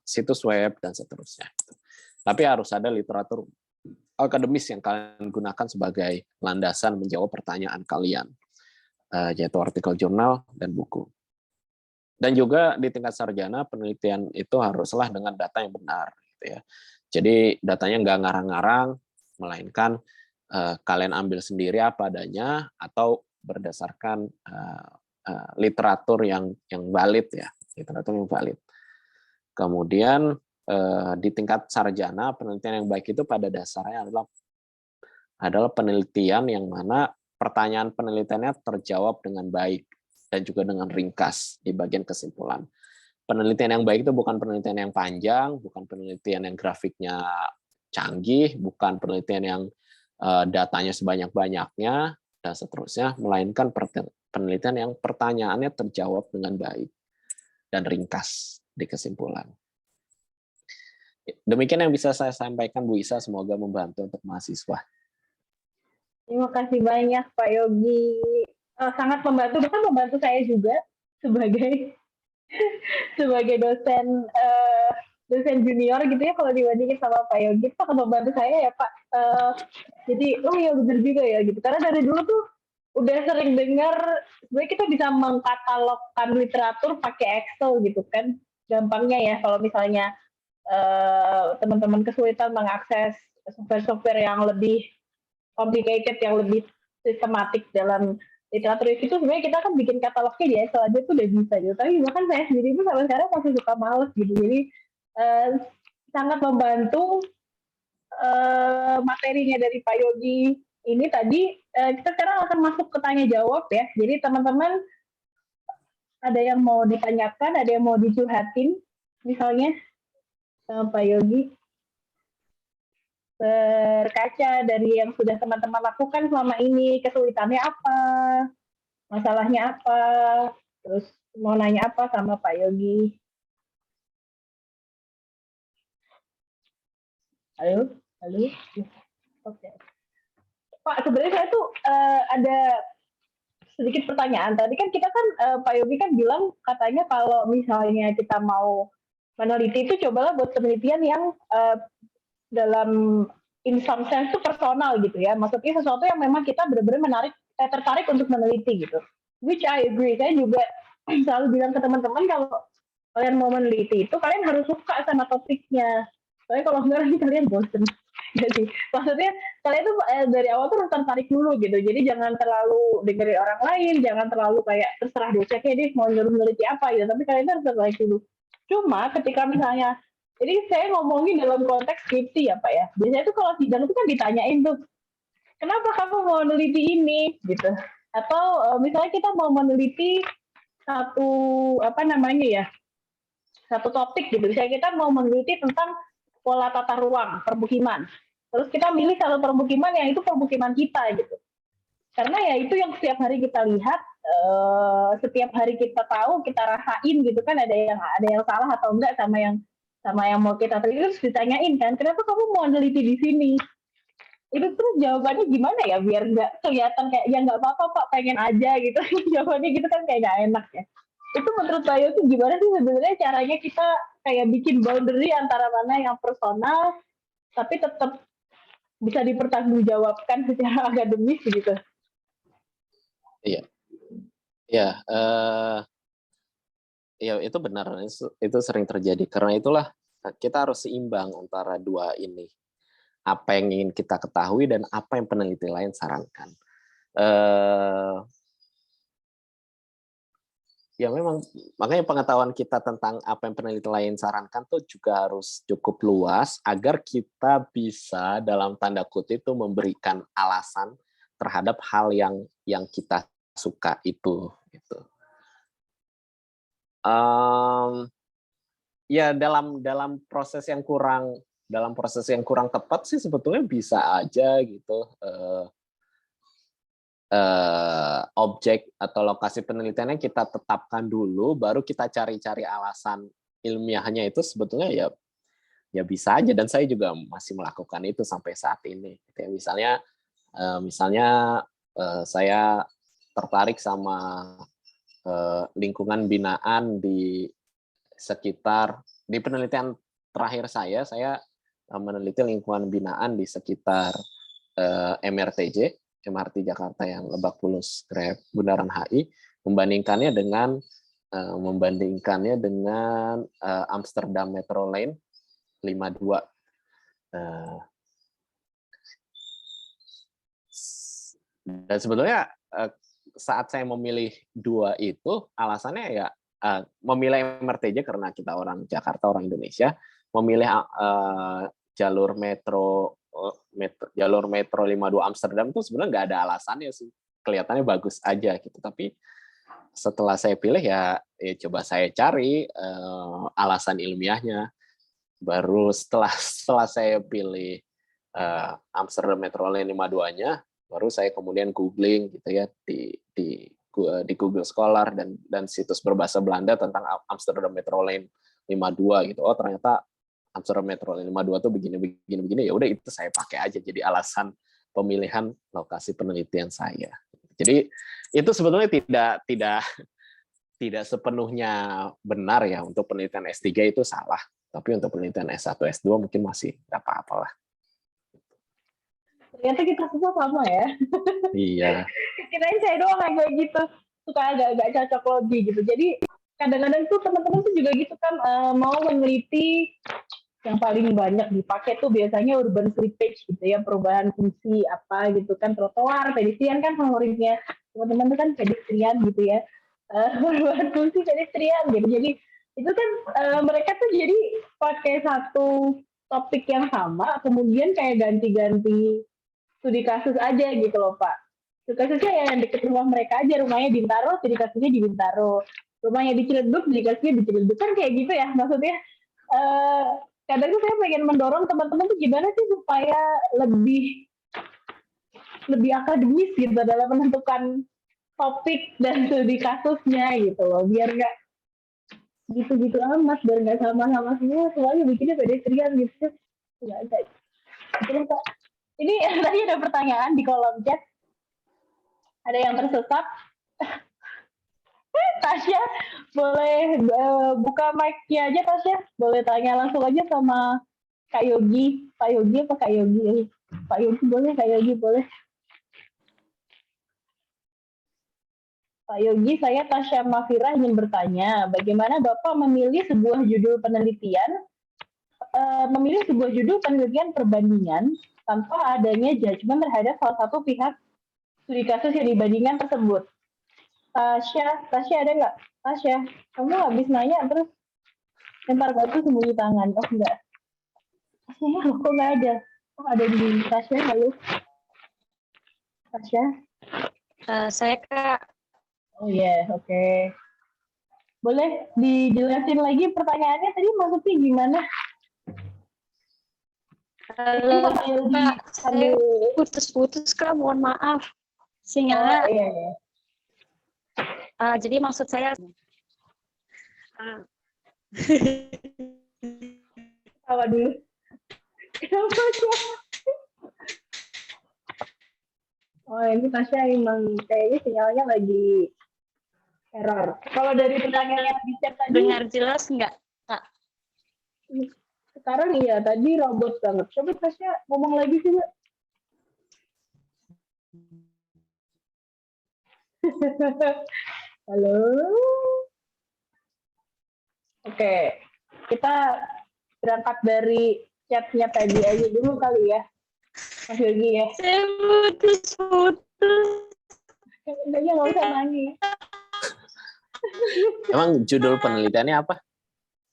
situs web dan seterusnya. Tapi harus ada literatur akademis yang kalian gunakan sebagai landasan menjawab pertanyaan kalian, yaitu artikel jurnal dan buku. Dan juga di tingkat sarjana, penelitian itu haruslah dengan data yang benar, gitu ya. Jadi datanya nggak ngarang-ngarang, melainkan kalian ambil sendiri apa adanya atau berdasarkan literatur yang valid ya, literatur yang valid. Kemudian di tingkat sarjana, penelitian yang baik itu pada dasarnya adalah penelitian yang mana pertanyaan penelitiannya terjawab dengan baik dan juga dengan ringkas di bagian kesimpulan. Penelitian yang baik itu bukan penelitian yang panjang, bukan penelitian yang grafiknya canggih, bukan penelitian yang datanya sebanyak-banyaknya, dan seterusnya, melainkan penelitian yang pertanyaannya terjawab dengan baik dan ringkas di kesimpulan. Demikian yang bisa saya sampaikan, Bu Isa, semoga membantu untuk mahasiswa. Terima kasih banyak Pak Yogi. Sangat membantu, bahkan membantu saya juga sebagai dosen junior gitu ya, kalau dibandingin sama Pak Yogi itu akan membantu saya ya Pak. Jadi ya benar juga ya gitu, karena dari dulu tuh udah sering dengar sebenarnya kita bisa mengkatalogkan literatur pakai Excel gitu kan, gampangnya ya kalau misalnya teman-teman kesulitan mengakses software-software yang lebih complicated, yang lebih sistematik dalam literatur itu, sebenarnya kita kan bikin katalognya di Excel aja tuh udah bisa gitu. Tapi bahkan saya sendiri pun sampai sekarang masih suka males gitu. Jadi sangat membantu materinya dari Pak Yogi ini tadi. Kita sekarang akan masuk ke tanya jawab ya. Jadi teman-teman ada yang mau ditanyakan, ada yang mau dicurhatin misalnya sama Pak Yogi, berkaca dari yang sudah teman-teman lakukan selama ini, kesulitannya apa, masalahnya apa, terus mau nanya apa sama Pak Yogi. Halo, halo. Oke. Pak, sebenarnya saya tuh ada sedikit pertanyaan. Tadi kan kita kan Pak Yogi kan bilang katanya kalau misalnya kita mau meneliti itu cobalah buat penelitian yang dalam in some sense itu personal gitu ya. Maksudnya sesuatu yang memang kita benar-benar tertarik untuk meneliti gitu. Which I agree. Saya juga selalu bilang ke teman-teman kalau kalian mau meneliti itu kalian harus suka sama topiknya. Soalnya kalau enggak nanti kalian bosen. Jadi maksudnya kalian tuh dari awal tuh harus tertarik dulu gitu. Jadi jangan terlalu dengerin orang lain, jangan terlalu kayak terserah dosennya dia mau nyuruh meneliti apa gitu. Tapi kalian tuh harus tertarik dulu. Cuma ketika misalnya, jadi saya ngomongin dalam konteks skripsi ya Pak ya. Biasanya tuh kalau sidang itu kan ditanyain tuh, kenapa kamu mau meneliti ini gitu. Atau misalnya kita mau meneliti satu apa namanya ya, satu topik gitu. Misalnya kita mau meneliti tentang pola tata ruang permukiman. Terus kita milih satu permukiman yang itu permukiman kita gitu. Karena ya itu yang setiap hari kita lihat, setiap hari kita tahu, kita rasain gitu kan ada yang salah atau enggak sama yang mau kita teliti terus ditanyain kan, kenapa kamu mau meneliti di sini? Itu tuh jawabannya gimana ya biar nggak kelihatan kayak ya nggak apa-apa Pak pengen aja gitu. Jawabannya gitu kan kayak nggak enak ya. Itu menurut saya tuh gimana sih sebenarnya caranya kita kayak bikin boundary antara mana yang personal tapi tetap bisa dipertanggungjawabkan secara akademis gitu. Iya, ya, ya itu benar. Itu sering terjadi. Karena itulah kita harus seimbang antara dua ini. Apa yang ingin kita ketahui dan apa yang peneliti lain sarankan. Ya memang, makanya pengetahuan kita tentang apa yang peneliti lain sarankan tuh juga harus cukup luas agar kita bisa dalam tanda kutip itu memberikan alasan terhadap hal yang kita suka itu. Gitu. Ya dalam proses yang kurang tepat sih sebetulnya bisa aja gitu. Objek atau lokasi penelitiannya kita tetapkan dulu, baru kita cari-cari alasan ilmiahnya itu sebetulnya ya bisa aja, dan saya juga masih melakukan itu sampai saat ini. Misalnya saya tertarik sama lingkungan binaan di penelitian terakhir saya meneliti lingkungan binaan di sekitar MRT Jakarta yang Lebak Bulus Grab Bundaran HI, membandingkannya dengan Amsterdam Metro Lane 52. Dan sebetulnya saat saya memilih dua itu alasannya ya memilih MRTJ karena kita orang Jakarta, orang Indonesia, memilih jalur metro 52 Amsterdam itu sebenarnya nggak ada alasannya sih, kelihatannya bagus aja gitu. Tapi setelah saya pilih ya coba saya cari alasan ilmiahnya. Baru setelah saya pilih Amsterdam Metro Lane 52-nya, baru saya kemudian googling gitu ya di Google Scholar dan situs berbahasa Belanda tentang Amsterdam Metro Lane 52 gitu. Oh ternyata Amsterdam Metro Lane 52 tuh begini, ya udah itu saya pakai aja jadi alasan pemilihan lokasi penelitian saya. Jadi itu sebetulnya tidak sepenuhnya benar ya, untuk penelitian S3 itu salah, tapi untuk penelitian S1, S2 mungkin masih nggak apa-apa lah. Ternyata kita semua sama ya. Iya. Kirain saya doang yang kayak gitu, suka agak cocok logi gitu. Jadi kadang-kadang tuh teman-teman tuh juga gitu kan, mau meneliti yang paling banyak dipakai tuh biasanya urban slippage gitu ya, perubahan fungsi apa gitu kan, trotoar, pedestrian kan favoritnya teman-teman tuh kan pedestrian gitu ya, perubahan fungsi pedestrian gitu. Jadi itu kan mereka tuh jadi pakai satu topik yang sama, kemudian kayak ganti-ganti studi kasus aja gitu loh Pak. Studi kasusnya yang deket rumah mereka aja, rumahnya di Bintaro, studi kasusnya di Bintaro. Rumahnya di Ciledug, studi kasusnya di Ciledug. Kan kayak gitu ya, maksudnya kadang tuh saya pengen mendorong teman-teman tuh gimana sih supaya lebih akademis gitu dalam menentukan topik dan studi kasusnya gitu loh, biar nggak gitu-gitu amat, biar nggak sama-sama semua, soalnya bikinnya pedestrian gitu. Nggak ada. Betul, Pak. Ini tadi ada pertanyaan di kolom chat. Ada yang tersesat. Tasya, boleh buka mic-nya aja Tasya. Boleh tanya langsung aja sama Kak Yogi. Pak Yogi apa Kak Yogi? Pak Yogi boleh, Kak Yogi boleh. Pak Yogi, saya Tasya Mafira ingin bertanya, bagaimana Bapak memilih sebuah judul penelitian, perbandingan tanpa adanya judgement terhadap salah satu pihak studi kasus yang dibandingkan tersebut? Tasya ada nggak? Tasya, kamu habis nanya terus lempar batu sembunyi tangan. Oh enggak. Tasya, kok nggak ada? Oh ada di Tasya, halo? Tasya? Saya Kak. Oh iya, oke. Boleh dijelasin lagi pertanyaannya tadi maksudnya gimana? Halo Kak, saya putus-putus Kak, mohon maaf. Sinyalnya. Iya, iya. Jadi maksud saya Apa dulu? Kenapa sih? Oh ini Tasya emang kayaknya sinyalnya lagi error. Kalau dari pertanyaan yang di chat tadi, dengar jelas nggak Kak? sekarang iya, tadi robot banget. Coba Tasya ngomong lagi sih, Mbak. Halo. Oke, kita berangkat dari chatnya tadi aja dulu kali ya, Mas Yogi ya. Saya putus-putus. Kayaknya nggak usah nangis. Emang judul penelitiannya apa?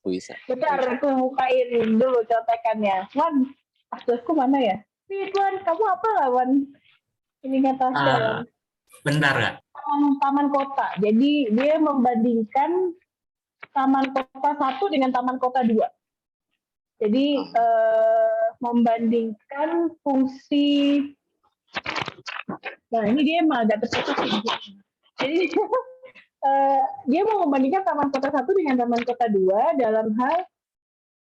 Bisa. Bentar, aku bukain dulu contekannya. Wan, aksesku mana ya? Wan, kamu apa lah, Wan? Ini kata Wan. Bentar nggak? Taman kota. Jadi dia membandingkan Taman Kota 1 dengan Taman Kota 2. Jadi membandingkan fungsi. Nah ini dia emang agak tercetus. Jadi dia mau membandingkan Taman Kota 1 dengan Taman Kota 2 dalam hal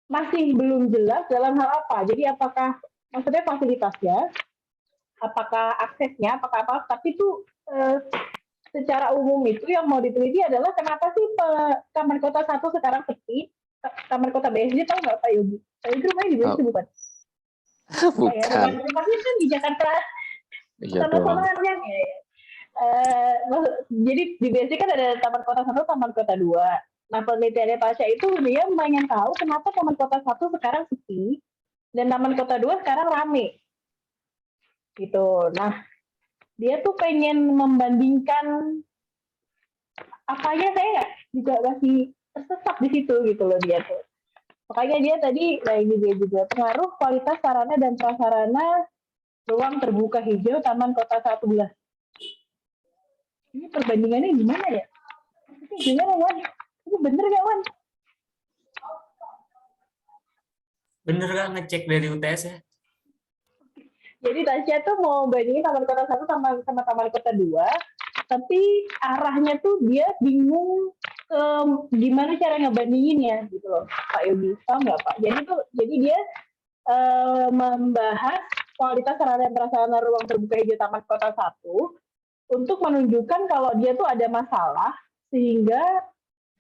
masih belum jelas dalam hal apa. Jadi apakah maksudnya fasilitasnya, apakah aksesnya, apakah apa, tapi itu secara umum itu yang mau diteliti adalah kenapa sih Taman Kota 1 sekarang sepi, Taman Kota BSD tahu nggak Pak Yogi? Pak Yogi rumahnya di BSD bukan? Bukan. Rumahnya kan di Jakarta. Iya Sama-sama dong. kan ya. Jadi di BSD kan ada Taman Kota 1, Taman Kota 2. Nah penelitiannya Tasya itu dia pengen tahu kenapa Taman Kota 1 sekarang sepi dan Taman Kota 2 sekarang rame. Gitu. Nah, dia tuh pengen membandingkan apanya saya juga masih tersesat di situ gitu loh dia tuh. Makanya dia tadi, nah ini dia juga pengaruh kualitas sarana dan prasarana ruang terbuka hijau Taman Kota 11. Ini perbandingannya gimana ya? Ini gimana Wan? Ini bener gak Wan? Bener nggak ngecek dari UTS ya? Jadi Tasya tuh mau bandingin Taman Kota 1 sama Taman Kota 2, tapi arahnya tuh dia bingung gimana cara ngebandinginnya gitu loh, Pak Yogi. Tahu nggak Pak? Jadi dia membahas kualitas sarana dan prasarana ruang terbuka hijau Taman Kota 1 untuk menunjukkan kalau dia tuh ada masalah sehingga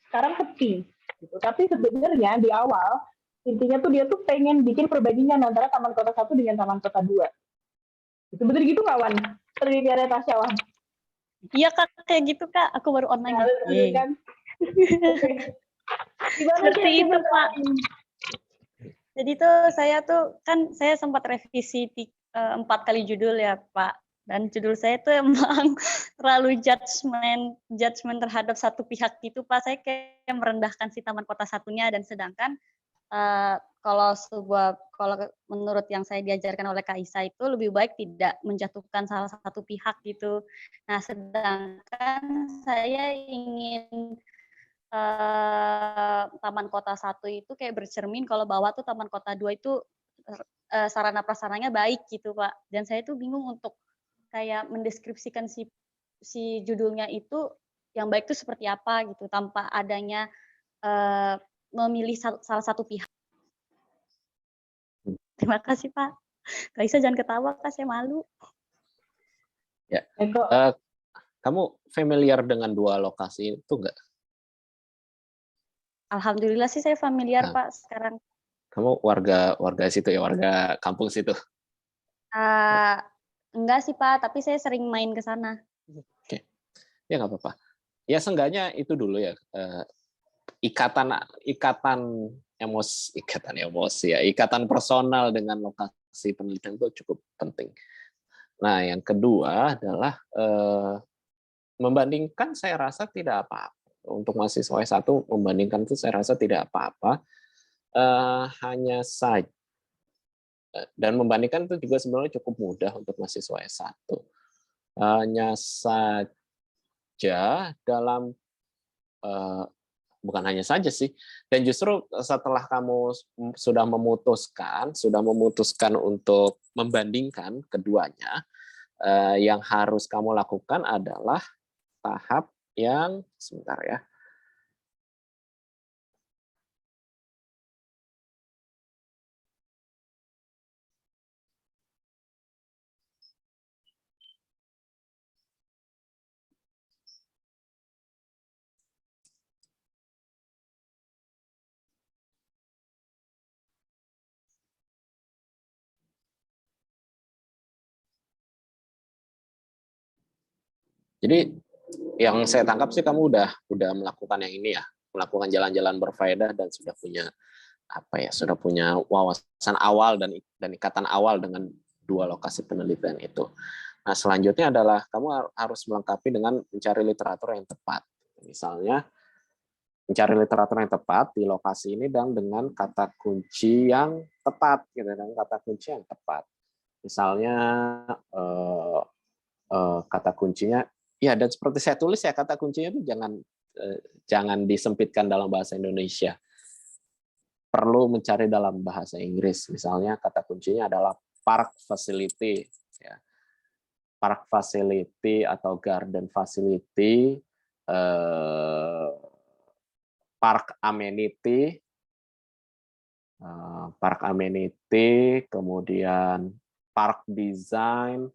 sekarang sepi. Gitu. Tapi sebenarnya di awal intinya tuh dia tuh pengen bikin perbandingan antara Taman Kota 1 dengan Taman Kota 2. Itu bener gitu nggak Wan? Penelitiannya Tasya Wan? Iya Kak, kayak gitu Kak. Aku baru online. Kan? Seperti itu Pak. Jadi tuh saya sempat revisi 4 kali judul ya Pak. Dan judul saya tuh emang terlalu judgement terhadap satu pihak gitu Pak. Saya kayak merendahkan si Taman Kota 1-nya dan sedangkan kalau menurut yang saya diajarkan oleh Kak Isa itu lebih baik tidak menjatuhkan salah satu pihak gitu. Nah, sedangkan saya ingin Taman Kota 1 itu kayak bercermin kalau bawah tuh Taman Kota 2 itu sarana prasarananya baik gitu Pak. Dan saya tuh bingung untuk kayak mendeskripsikan si judulnya itu yang baik itu seperti apa gitu tanpa adanya memilih salah satu pihak. Terima kasih Pak. Kak Isa jangan ketawa, Kak, saya malu. Ya. Eko, Kamu familiar dengan dua lokasi itu nggak? Alhamdulillah sih saya familiar, Nah. Pak, sekarang. Kamu warga situ ya, warga kampung situ? Enggak sih, Pak, tapi saya sering main ke sana. Oke. Ya nggak apa-apa. Ya seenggaknya itu dulu ya, ikatan emosi ya, ikatan personal dengan lokasi penelitian itu cukup penting. Nah, yang kedua adalah membandingkan, saya rasa tidak apa-apa. Untuk mahasiswa S1 membandingkan itu saya rasa tidak apa-apa. Hanya saja, dan membandingkan itu juga sebenarnya cukup mudah untuk mahasiswa S1. Hanya saja dalam bukan hanya saja sih, dan justru setelah kamu sudah memutuskan untuk membandingkan keduanya, yang harus kamu lakukan adalah tahap yang sebentar ya. Jadi yang saya tangkap sih kamu udah melakukan yang ini ya, melakukan jalan-jalan berfaedah dan sudah punya sudah punya wawasan awal dan ikatan awal dengan dua lokasi penelitian itu. Nah, selanjutnya adalah kamu harus melengkapi dengan mencari literatur yang tepat. Misalnya mencari literatur yang tepat di lokasi ini dan dengan kata kunci yang tepat, gitu, dengan kata kunci yang tepat. Misalnya kata kuncinya, ya, dan seperti saya tulis ya, kata kuncinya itu jangan disempitkan dalam bahasa Indonesia. Perlu mencari dalam bahasa Inggris. Misalnya kata kuncinya adalah park facility, ya. Park facility atau garden facility, park amenity, kemudian park design,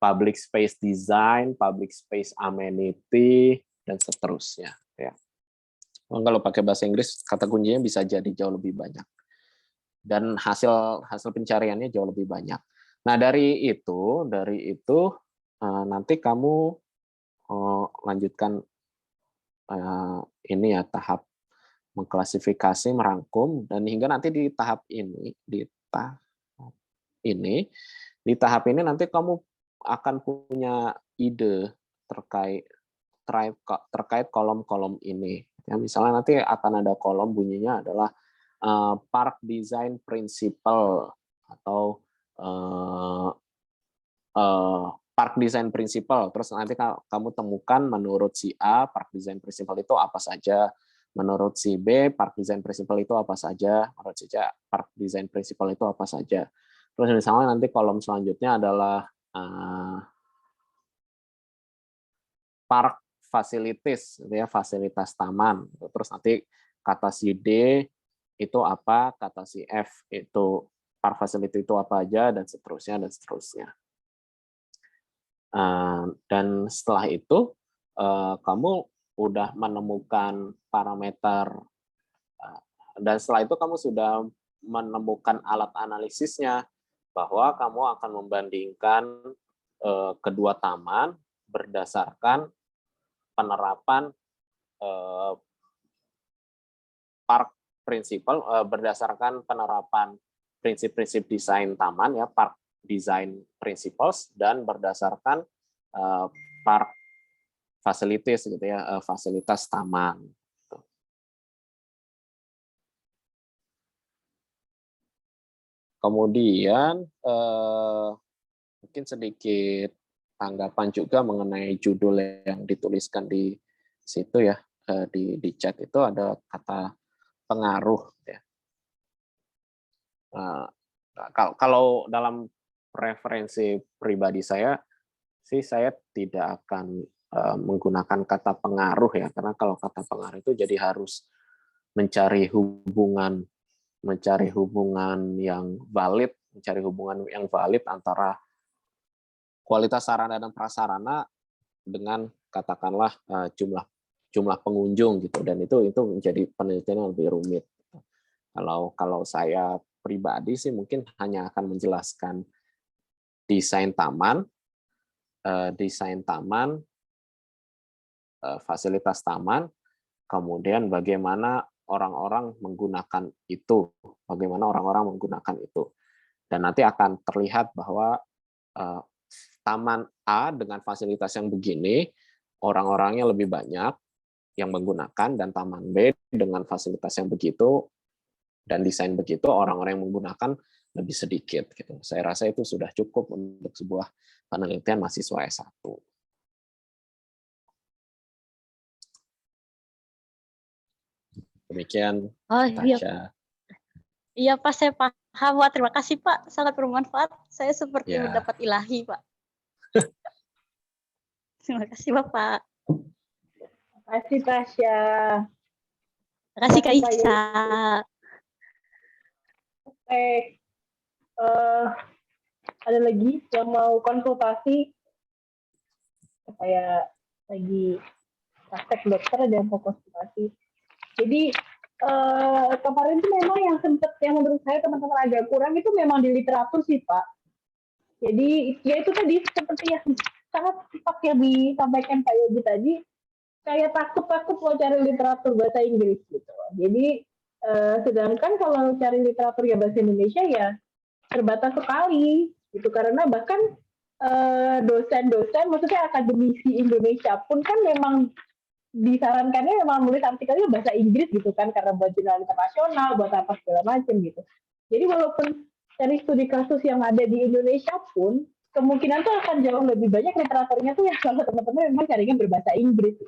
public space design, public space amenity, dan seterusnya. Ya. Kalau pakai bahasa Inggris, kata kuncinya bisa jadi jauh lebih banyak. Dan hasil pencariannya jauh lebih banyak. Nah, dari itu nanti kamu lanjutkan ini ya, tahap mengklasifikasi, merangkum, dan hingga nanti di tahap ini nanti kamu akan punya ide terkait kolom-kolom ini. Ya, misalnya nanti akan ada kolom bunyinya adalah Park Design Principle atau Park Design Principle. Terus nanti kamu temukan menurut si A, Park Design Principle itu apa saja. Menurut si B, Park Design Principle itu apa saja. Menurut si C, Park Design Principle itu apa saja. Terus misalnya nanti kolom selanjutnya adalah Park Facilities, ya, fasilitas taman. Terus nanti kata si D itu apa, kata si F itu park facility itu apa aja, dan seterusnya dan seterusnya. Dan setelah itu kamu udah menemukan parameter, dan setelah itu kamu sudah menemukan alat analisisnya, bahwa kamu akan membandingkan kedua taman berdasarkan penerapan park principle, berdasarkan penerapan prinsip-prinsip desain taman, ya, park design principles, dan berdasarkan park facilities, gitu ya, fasilitas taman. Kemudian mungkin sedikit tanggapan juga mengenai judul yang dituliskan di situ ya, di chat itu ada kata pengaruh ya. Kalau dalam preferensi pribadi saya sih, saya tidak akan menggunakan kata pengaruh ya, karena kalau kata pengaruh itu jadi harus mencari hubungan mencari hubungan yang valid, antara kualitas sarana dan prasarana dengan katakanlah jumlah pengunjung gitu, dan itu menjadi penelitian yang lebih rumit. Kalau saya pribadi sih mungkin hanya akan menjelaskan desain taman, fasilitas taman, kemudian bagaimana orang-orang menggunakan itu, dan nanti akan terlihat bahwa taman A dengan fasilitas yang begini, orang-orangnya lebih banyak yang menggunakan, dan taman B dengan fasilitas yang begitu dan desain begitu, orang-orang yang menggunakan lebih sedikit. Gitu. Saya rasa itu sudah cukup untuk sebuah penelitian mahasiswa S1. Demikian, Tasya. Iya Pak, saya paham Pak. Terima kasih Pak, sangat bermanfaat. Saya seperti mendapat ilahi Pak. Terima kasih Bapak. Terima kasih Tasya. Terima kasih Kak Isa. Oke. Ada lagi yang mau konsultasi? Saya lagi praktek dokter, ada yang mau konsultasi. Jadi kemarin itu memang yang menurut saya teman-teman agak kurang itu memang di literatur sih Pak. Jadi ya itu tadi seperti yang sangat tepat yang disampaikan Pak Yogi tadi, kayak takut mau cari literatur bahasa Inggris gitu. Jadi sedangkan kalau cari literatur ya bahasa Indonesia ya terbatas sekali gitu, karena bahkan dosen-dosen, maksudnya akademisi Indonesia pun kan memang disarankannya memang nulis artikelnya bahasa Inggris gitu kan, karena buat jurnal internasional, buat apa segala macam gitu. Jadi walaupun dari studi kasus yang ada di Indonesia pun, kemungkinan tuh akan jauh lebih banyak literaturnya tuh ya kalau teman-teman memang carinya berbahasa Inggris.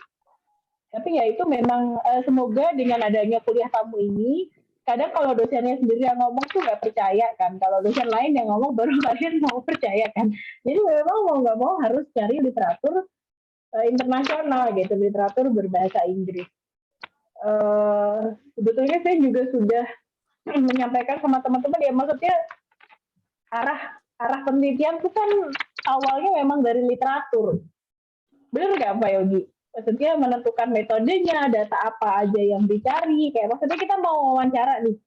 Tapi ya itu memang semoga dengan adanya kuliah tamu ini, kadang kalau dosennya sendiri yang ngomong tuh nggak percaya kan, kalau dosen lain yang ngomong baru kalian mau percaya kan. Jadi memang mau nggak mau harus cari literatur internasional gitu, literatur berbahasa Inggris. Sebetulnya saya juga sudah menyampaikan sama teman-teman ya, maksudnya arah penelitian itu kan awalnya memang dari literatur, benar nggak Pak Yogi? Maksudnya menentukan metodenya, data apa aja yang dicari, kayak maksudnya kita mau wawancara nih,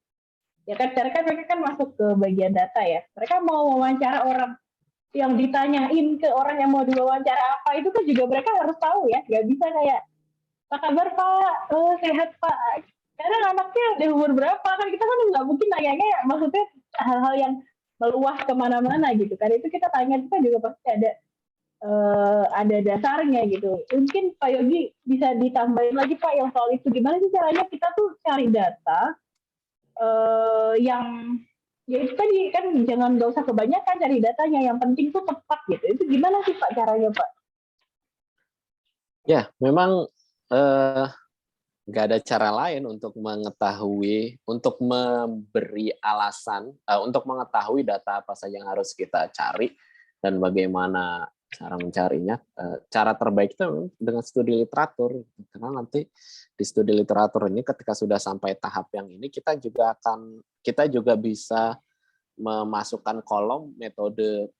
ya kan mereka kan masuk ke bagian data ya, mereka mau wawancara orang, yang ditanyain ke orang yang mau diwawancara apa itu kan juga mereka harus tahu ya, nggak bisa kayak apa kabar Pak, sehat Pak, sekarang anaknya udah umur berapa, kan kita kan nggak mungkin nanyanya maksudnya hal-hal yang meluas kemana-mana gitu kan, itu kita tanya kita juga pasti ada dasarnya gitu. Mungkin Pak Yogi bisa ditambahin lagi Pak yang soal itu, gimana sih caranya kita tuh cari data yang ya itu tadi kan, nggak usah kebanyakan cari datanya, yang penting tuh tepat gitu. Itu gimana sih Pak caranya Pak? Ya, memang nggak ada cara lain untuk mengetahui, untuk memberi alasan, untuk mengetahui data apa saja yang harus kita cari dan bagaimana cara mencarinya. Cara terbaik itu dengan studi literatur, karena nanti di studi literatur ini ketika sudah sampai tahap yang ini, kita juga bisa memasukkan kolom metode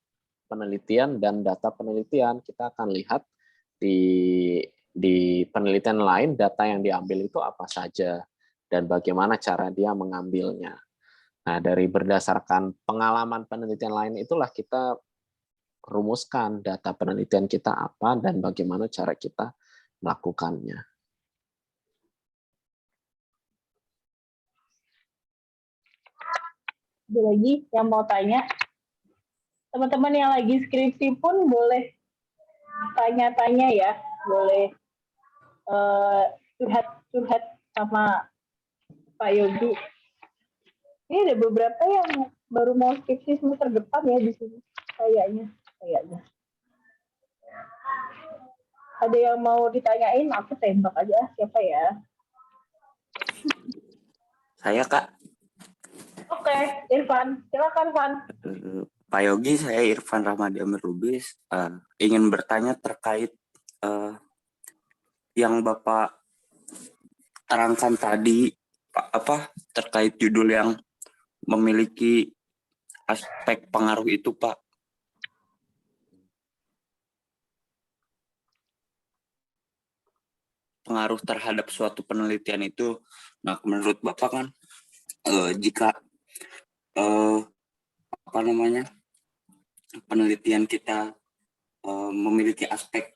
penelitian dan data penelitian. Kita akan lihat di penelitian lain data yang diambil itu apa saja dan bagaimana cara dia mengambilnya. Nah, dari berdasarkan pengalaman penelitian lain itulah kita rumuskan data penelitian kita apa dan bagaimana cara kita melakukannya. Ada lagi yang mau tanya? Teman-teman yang lagi skripsi pun boleh tanya-tanya ya, boleh curhat sama Pak Yogi. Ini ada beberapa yang baru mau skripsi semester depan ya di sini, kayaknya. Ada yang mau ditanyain, aku tembak aja, siapa ya? Saya Kak. Oke, Irfan, silakan Irfan. Pak Yogi, saya Irfan Rahmadi Amir Lubis, ingin bertanya terkait yang Bapak terangkan tadi, terkait judul yang memiliki aspek pengaruh itu, Pak? Pengaruh terhadap suatu penelitian itu. Nah, menurut Bapak kan jika penelitian kita memiliki aspek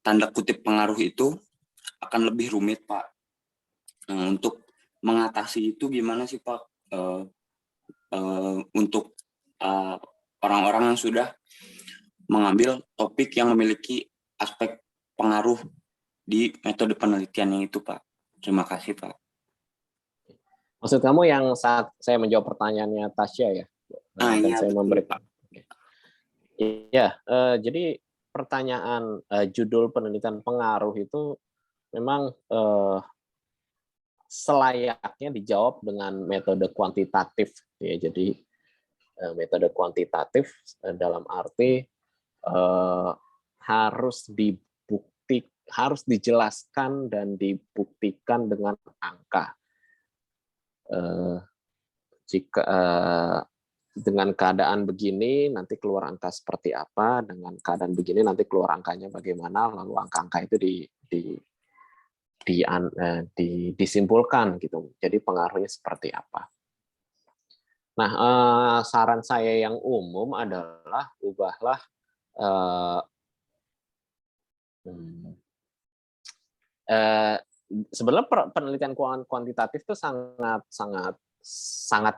tanda kutip pengaruh itu akan lebih rumit, Pak. Untuk mengatasi itu gimana sih, Pak? Untuk orang-orang yang sudah mengambil topik yang memiliki aspek pengaruh di metode penelitiannya itu, Pak. Terima kasih, Pak. Maksud kamu yang saat saya menjawab pertanyaannya Tasya ya? Dan Iya, saya betul, memberikan. Pak. Iya, jadi pertanyaan judul penelitian pengaruh itu memang selayaknya dijawab dengan metode kuantitatif, ya. Jadi metode kuantitatif dalam arti harus dijelaskan dan dibuktikan dengan angka. Jika dengan keadaan begini nanti keluar angka seperti apa, dengan keadaan begini nanti keluar angkanya bagaimana, lalu angka-angka itu disimpulkan gitu. Jadi pengaruhnya seperti apa. Nah, saran saya yang umum adalah ubahlah sebenarnya penelitian kuantitatif itu sangat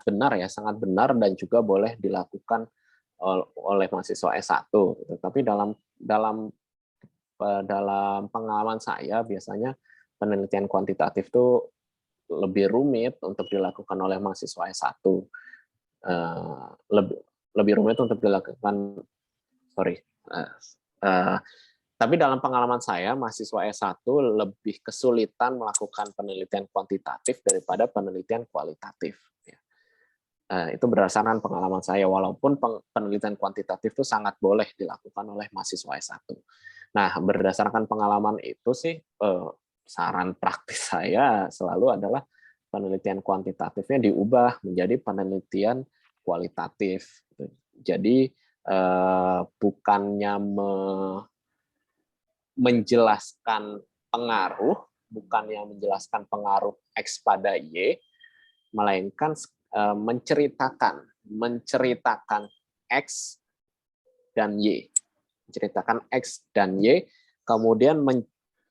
benar ya, sangat benar dan juga boleh dilakukan oleh mahasiswa S1. Tapi dalam pengalaman saya biasanya penelitian kuantitatif itu lebih rumit untuk dilakukan oleh mahasiswa S1. Lebih rumit untuk dilakukan, tapi dalam pengalaman saya, mahasiswa S1 lebih kesulitan melakukan penelitian kuantitatif daripada penelitian kualitatif. Itu berdasarkan pengalaman saya, walaupun penelitian kuantitatif itu sangat boleh dilakukan oleh mahasiswa S1. Nah, berdasarkan pengalaman itu sih, saran praktis saya selalu adalah penelitian kuantitatifnya diubah menjadi penelitian kualitatif. Jadi, bukannya menjelaskan pengaruh, bukannya menjelaskan pengaruh X pada Y, melainkan menceritakan X dan Y. Menceritakan X dan Y, kemudian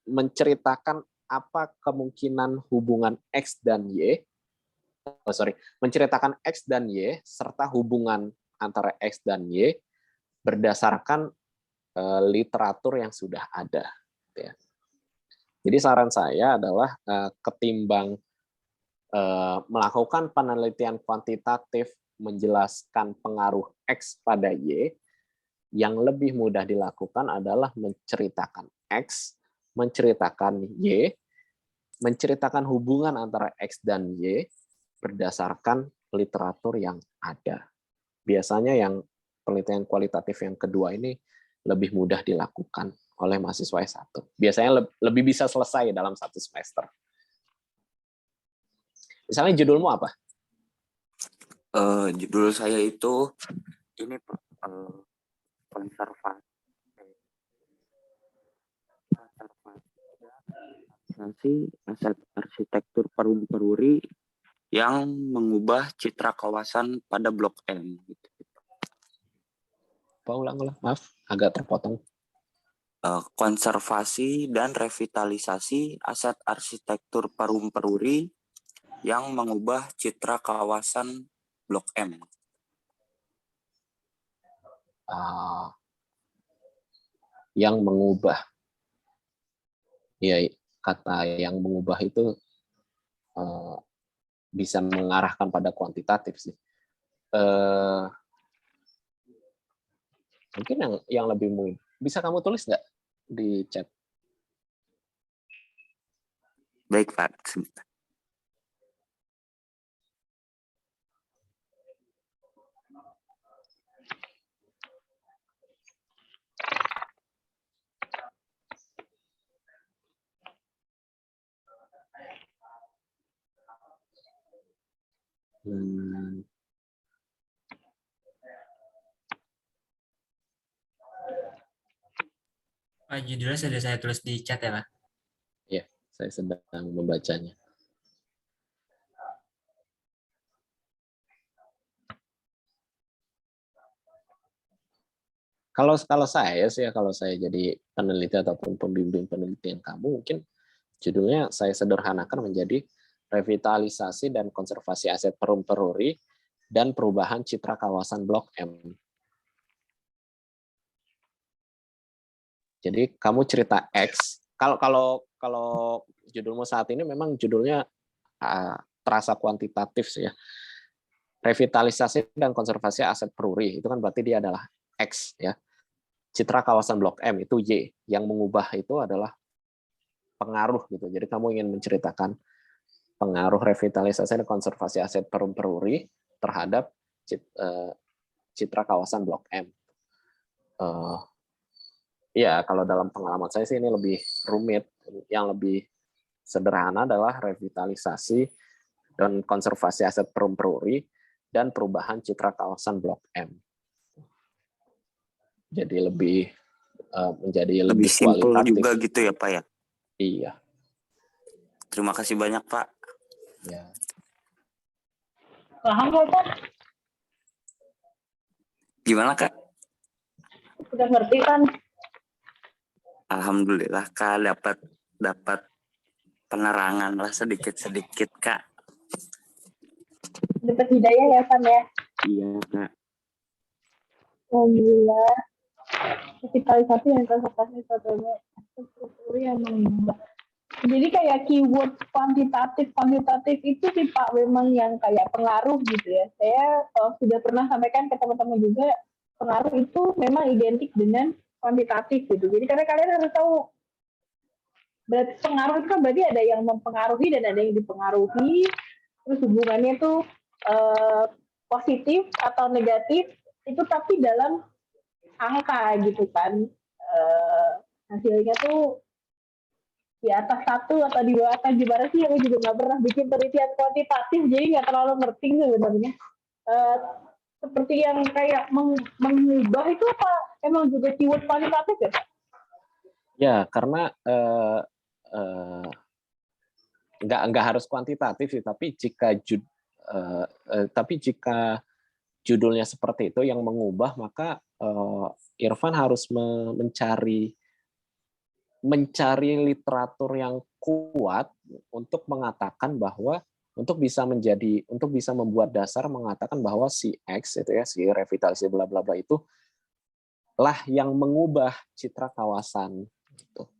menceritakan apa kemungkinan hubungan X dan Y, menceritakan X dan Y, serta hubungan antara X dan Y berdasarkan literatur yang sudah ada. Jadi saran saya adalah ketimbang melakukan penelitian kuantitatif menjelaskan pengaruh X pada Y, yang lebih mudah dilakukan adalah menceritakan X, menceritakan Y, menceritakan hubungan antara X dan Y berdasarkan literatur yang ada. Biasanya yang penelitian kualitatif yang kedua ini lebih mudah dilakukan oleh mahasiswa S1. Biasanya lebih bisa selesai dalam 1 semester. Misalnya judulmu apa? Judul saya itu ini, Pak, konservasi aset arsitektur peruri yang mengubah citra kawasan pada Blok M. Ulang, maaf, agak terpotong. Konservasi dan revitalisasi aset arsitektur peruri yang mengubah citra kawasan Blok M. Yang mengubah. Ya, kata yang mengubah itu bisa mengarahkan pada kuantitatif sih. Mungkin yang lebih mudah. Bisa kamu tulis nggak di chat? Baik, Pak. Hmm, Pak, judulnya sudah saya tulis di chat ya, Pak. ya, saya sedang membacanya. Kalau saya sih ya, kalau saya jadi peneliti ataupun pembimbing penelitian kamu, mungkin judulnya saya sederhanakan menjadi revitalisasi dan konservasi aset peruri dan perubahan citra kawasan Blok M. Jadi kamu cerita X. Kalau judulmu saat ini memang judulnya terasa kuantitatif sih ya. Revitalisasi dan konservasi aset peruri itu kan berarti dia adalah X ya. Citra kawasan Blok M itu Y. Yang mengubah itu adalah pengaruh gitu. Jadi kamu ingin menceritakan pengaruh revitalisasi dan konservasi aset peruri terhadap citra kawasan Blok M. Ya, kalau dalam pengalaman saya sih ini lebih rumit. Yang lebih sederhana adalah revitalisasi dan konservasi aset peruri dan perubahan citra kawasan Blok M. Jadi menjadi Lebih simpel kualitatif. juga gitu ya Pak ya. Iya. Terima kasih banyak Pak. Ya. Paham nggak Pak? Gimana Kak? Sudah ngerti kan? Alhamdulillah Kak dapat penerangan lah sedikit-sedikit Kak. Dapat hidayah ya Pan ya? Iya Kak. Alhamdulillah. Revitalisasi dan konservasi satunya yang mengubah. Jadi kayak keyword kuantitatif itu sih Pak memang yang kayak pengaruh gitu ya. Saya sudah pernah sampaikan ke teman-teman juga, pengaruh itu memang identik dengan kuantitatif gitu. Jadi karena kalian harus tahu, berarti pengaruh itu kan berarti ada yang mempengaruhi dan ada yang dipengaruhi. Terus hubungannya tuh positif atau negatif itu tapi dalam angka gitu kan. Hasilnya tuh di atas 1 atau di bawah, atau gimana sih, aku juga nggak pernah bikin penelitian kuantitatif jadi nggak terlalu ngerti sebenarnya. Seperti yang kayak mengubah itu apa emang juga keyword kuantitatif ya Pak? Ya, karena nggak harus kuantitatif sih, tapi jika judulnya seperti itu yang mengubah, maka Irfan harus mencari literatur yang kuat untuk mengatakan bahwa untuk bisa membuat dasar mengatakan bahwa si X itu ya, si revitalisasi bla bla bla itu lah yang mengubah citra kawasan gitu.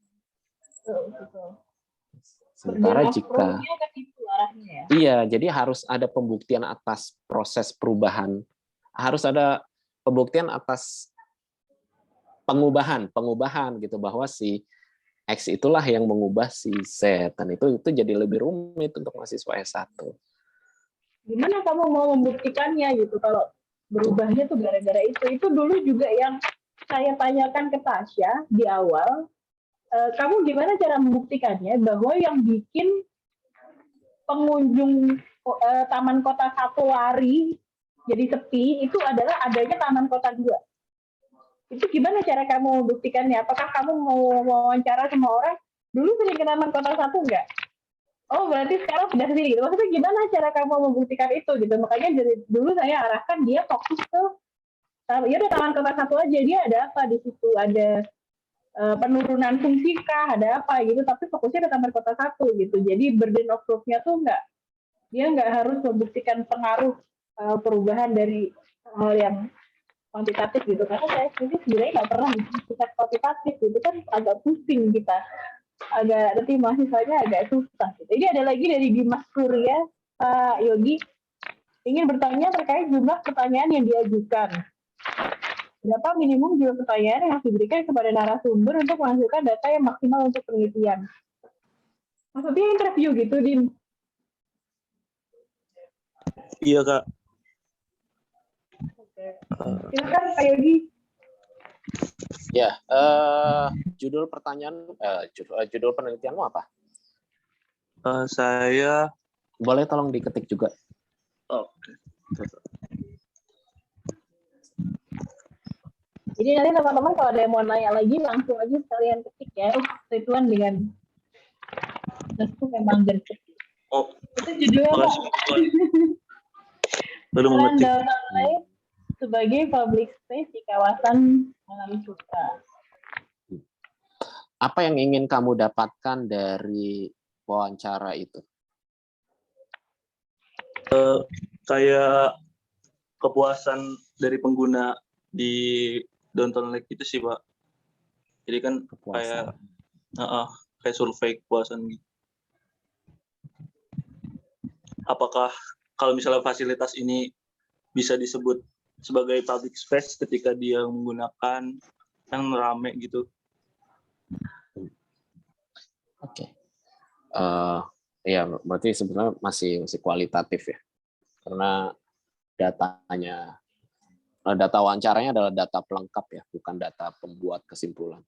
Sementara jika iya, jadi harus ada pembuktian atas proses perubahan, harus ada pembuktian atas pengubahan gitu, bahwa si X itulah yang mengubah si Z, dan itu jadi lebih rumit untuk mahasiswa S1. Gimana kamu mau membuktikannya gitu kalau berubahnya tuh gara-gara itu? Itu dulu juga yang saya tanyakan ke Tasya di awal. Kamu gimana cara membuktikannya bahwa yang bikin pengunjung Taman Kota 1 lari jadi sepi itu adalah adanya Taman Kota 2? Itu gimana cara kamu membuktikannya? Apakah kamu mau wawancara sama orang, dulu sering ke Taman Kota 1 enggak? Oh berarti sekarang sudah sendiri gitu. Maksudnya gimana cara kamu membuktikan itu gitu? Makanya dari dulu saya arahkan dia fokus ke ya udah Taman Kota 1 aja, dia ada apa di situ, ada penurunan fungsi kah, ada apa gitu, tapi fokusnya ke Taman Kota 1 gitu. Jadi burden of proof-nya tuh dia nggak harus membuktikan pengaruh perubahan dari hal yang kuantitatif gitu, karena saya sendiri sebenarnya nggak pernah bisa kuantitatif gitu kan, agak pusing kita, agak nanti mahasiswanya agak susah gitu. Ini ada lagi dari Dimas Surya, Pak Yogi ingin bertanya terkait jumlah pertanyaan yang diajukan. Berapa minimum jumlah pertanyaan yang harus diberikan kepada narasumber untuk menghasilkan data yang maksimal untuk penelitian? Maksudnya interview gitu, Dim? Iya Kak. Silakan Pak Yogi. Ya, judul penelitianmu apa? Saya Boleh tolong diketik juga. Oke. Jadi nanti teman-teman kalau ada yang mau nanya lagi langsung aja sekalian ketik ya. Rituan dengan itu memang gercep. Oh, Itu judulnya Pak. makasih Pak. Baru Jalan mengerti. Downtown Light sebagai public space di kawasan Alam Sutra. Apa yang ingin kamu dapatkan dari wawancara itu? Kayak kepuasan dari pengguna di Downtown Lake itu sih Pak. Jadi kan Kepuasan. kayak survei kepuasan gitu. Apakah kalau misalnya fasilitas ini bisa disebut sebagai public space ketika dia menggunakan yang rame gitu? Oke. Ya, berarti sebenarnya masih kualitatif ya. Karena data wawancaranya adalah data pelengkap ya, bukan data pembuat kesimpulan.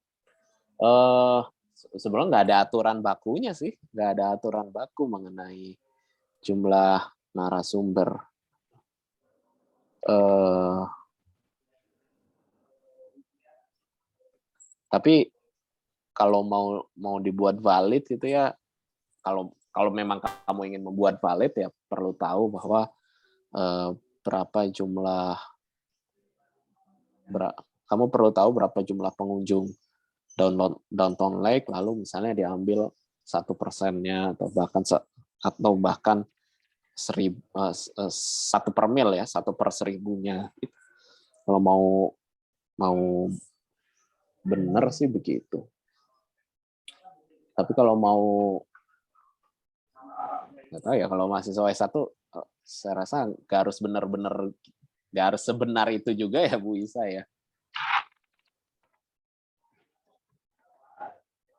Sebenarnya nggak ada aturan bakunya sih, nggak ada aturan baku mengenai jumlah narasumber. Tapi kalau mau dibuat valid itu ya, kalau memang kamu ingin membuat valid ya perlu tahu bahwa kamu perlu tahu berapa jumlah pengunjung Downtown Lake, lalu misalnya diambil 1%-nya atau bahkan 1 per mil ya, 1 per 1000-nya. Kalau mau benar sih begitu. Tapi kalau mau nggak tahu ya, kalau mahasiswa S1 saya rasa nggak harus sebenar itu juga ya Bu Isa ya.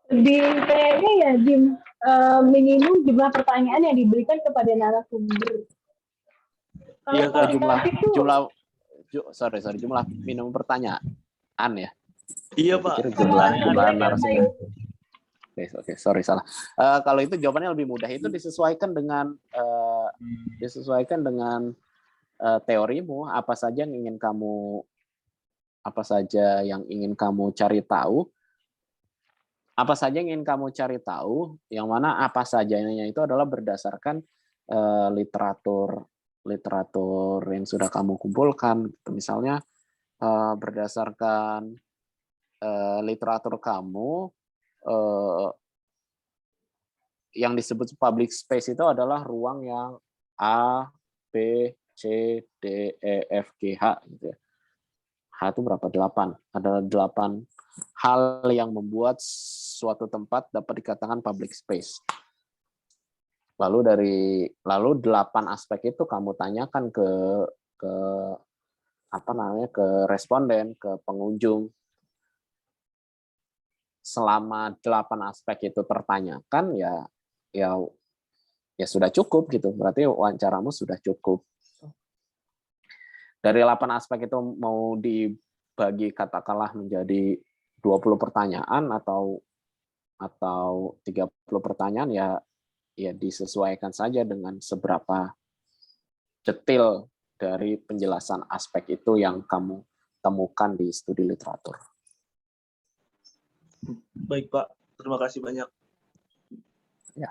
Lebih kayaknya ya Jim, minimum jumlah pertanyaan yang diberikan kepada narasumber. Iya, Kak. Jumlah minimum pertanyaan ya. Iya Pak. Pikir jumlah narasumber. Oke, sorry salah. Kalau itu jawabannya lebih mudah. Itu disesuaikan dengan teorimu. Apa saja yang ingin cari tahu. Yang mana apa sajanya itu adalah berdasarkan literatur yang sudah kamu kumpulkan. Misalnya berdasarkan literatur kamu, yang disebut public space itu adalah ruang yang A, B, C, D, E, F, G, H gitu ya. H itu berapa? 8. Ada 8 hal yang membuat suatu tempat dapat dikatakan public space. Lalu 8 aspek itu kamu tanyakan ke responden, ke pengunjung. Selama 8 aspek itu tertanyakan ya sudah cukup gitu. Berarti wawancaramu sudah cukup. Dari 8 aspek itu mau dibagi katakanlah menjadi 20 pertanyaan atau 30 pertanyaan ya disesuaikan saja dengan seberapa detail dari penjelasan aspek itu yang kamu temukan di studi literatur. Baik Pak, terima kasih banyak. Ya.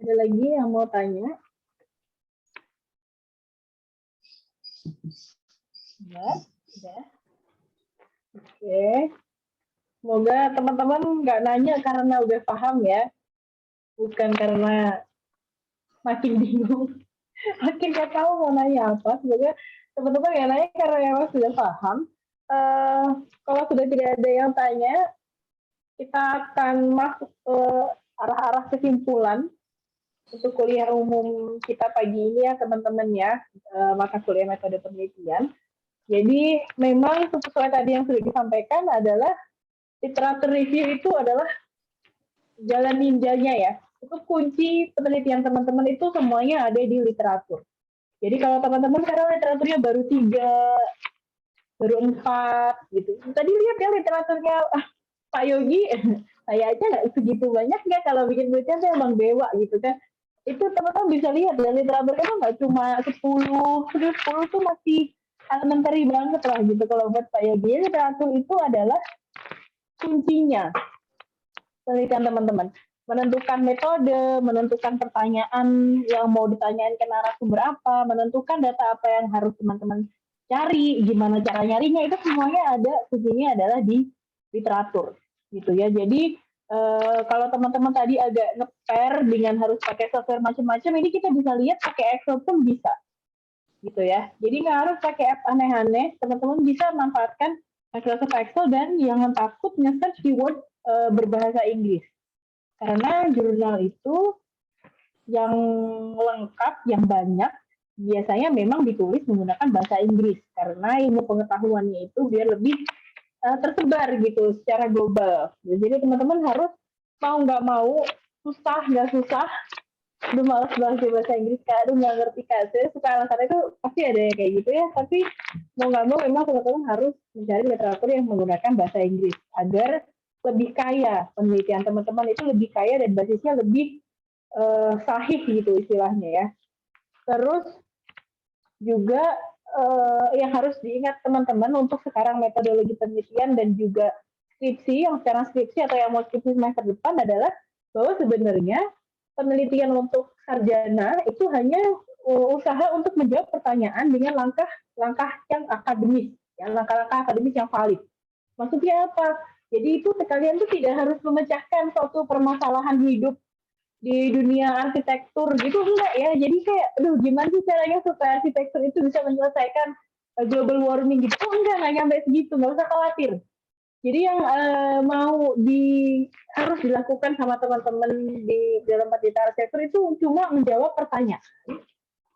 Ada lagi yang mau tanya? Udah. Oke. Semoga teman-teman nggak nanya karena udah paham ya. Bukan karena makin bingung. Makin nggak tahu mau nanya apa. Semoga teman-teman nggak nanya karena memang sudah paham. Kalau sudah tidak ada yang tanya, kita akan masuk ke arah-arah kesimpulan untuk kuliah umum kita pagi ini ya teman-teman ya, mata kuliah metode penelitian. Jadi memang sesuai tadi yang sudah disampaikan adalah literatur review itu adalah jalan ninjanya ya. Itu kunci penelitian teman-teman itu semuanya ada di literatur. Jadi kalau teman-teman sekarang literaturnya baru 3, baru 4 gitu. Tadi lihat ya literaturnya Pak Yogi, saya aja nggak segitu banyak ya kalau bikin penelitian saya emang dewa gitu kan. itu teman-teman bisa lihat ya, literatur itu nggak cuma 10 tuh masih elementary banget lah gitu kalau buat Pak Yogi. Literatur itu adalah kuncinya penelitian teman-teman. Menentukan metode, menentukan pertanyaan yang mau ditanyain ke narasumber apa, menentukan data apa yang harus teman-teman cari, gimana cara nyarinya, itu semuanya ada, kuncinya adalah di literatur gitu ya. Jadi kalau teman-teman tadi agak nge-pair dengan harus pakai software macam-macam, ini kita bisa lihat pakai Excel pun bisa gitu ya. Jadi nggak harus pakai app aneh-aneh, teman-teman bisa manfaatkan Microsoft Excel dan jangan takut nge-search keyword berbahasa Inggris. Karena jurnal itu yang lengkap, yang banyak, biasanya memang ditulis menggunakan bahasa Inggris. Karena ilmu pengetahuannya itu biar lebih tersebar gitu secara global. Jadi teman-teman harus mau nggak mau, susah nggak susah, aduh malas bahasa Inggris, Kak, aduh nggak ngerti Kak. Saya suka alasannya itu pasti ada yang kayak gitu ya. Tapi mau nggak mau memang teman-teman harus mencari literatur yang menggunakan bahasa Inggris agar lebih kaya, penelitian teman-teman itu lebih kaya dan basisnya lebih sahih gitu istilahnya ya. Terus juga yang harus diingat teman-teman untuk sekarang metodologi penelitian dan juga skripsi, yang sekarang skripsi atau yang mau skripsi semester depan adalah bahwa sebenarnya penelitian untuk sarjana itu hanya usaha untuk menjawab pertanyaan dengan langkah-langkah yang akademis, ya, langkah-langkah akademis yang valid. Maksudnya apa? Jadi itu sekalian tuh tidak harus memecahkan suatu permasalahan hidup di dunia arsitektur gitu, enggak ya. Jadi kayak, aduh gimana sih caranya supaya arsitektur itu bisa menyelesaikan global warming gitu. Oh, enggak nyampe segitu, nggak usah khawatir. Jadi yang harus dilakukan sama teman-teman di dalam penelitian arsitektur itu cuma menjawab pertanyaan.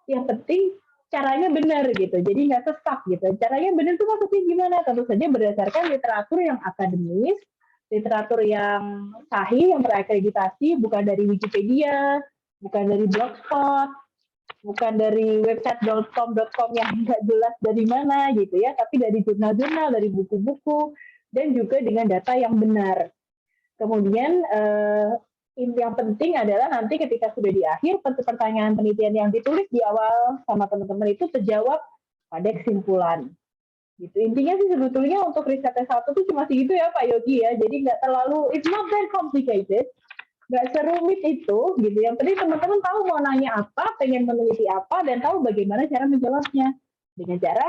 Yang penting caranya benar gitu, jadi nggak sesat gitu. Caranya benar itu maksudnya gimana? Tentu saja berdasarkan literatur yang akademis, literatur yang sahih, yang terakreditasi, bukan dari Wikipedia, bukan dari Blogspot, bukan dari website.com yang nggak jelas dari mana gitu ya, tapi dari jurnal-jurnal, dari buku-buku, dan juga dengan data yang benar. Kemudian yang penting adalah nanti ketika sudah di akhir, pertanyaan penelitian yang ditulis di awal sama teman-teman itu terjawab pada kesimpulan. Gitu. Intinya sih sebetulnya untuk riset S1 itu cuma segitu ya Pak Yogi ya. Jadi nggak terlalu, it's not that complicated, nggak serumit itu gitu. Yang penting teman-teman tahu mau nanya apa, pengen meneliti apa, dan tahu bagaimana cara menjawabnya. Dengan cara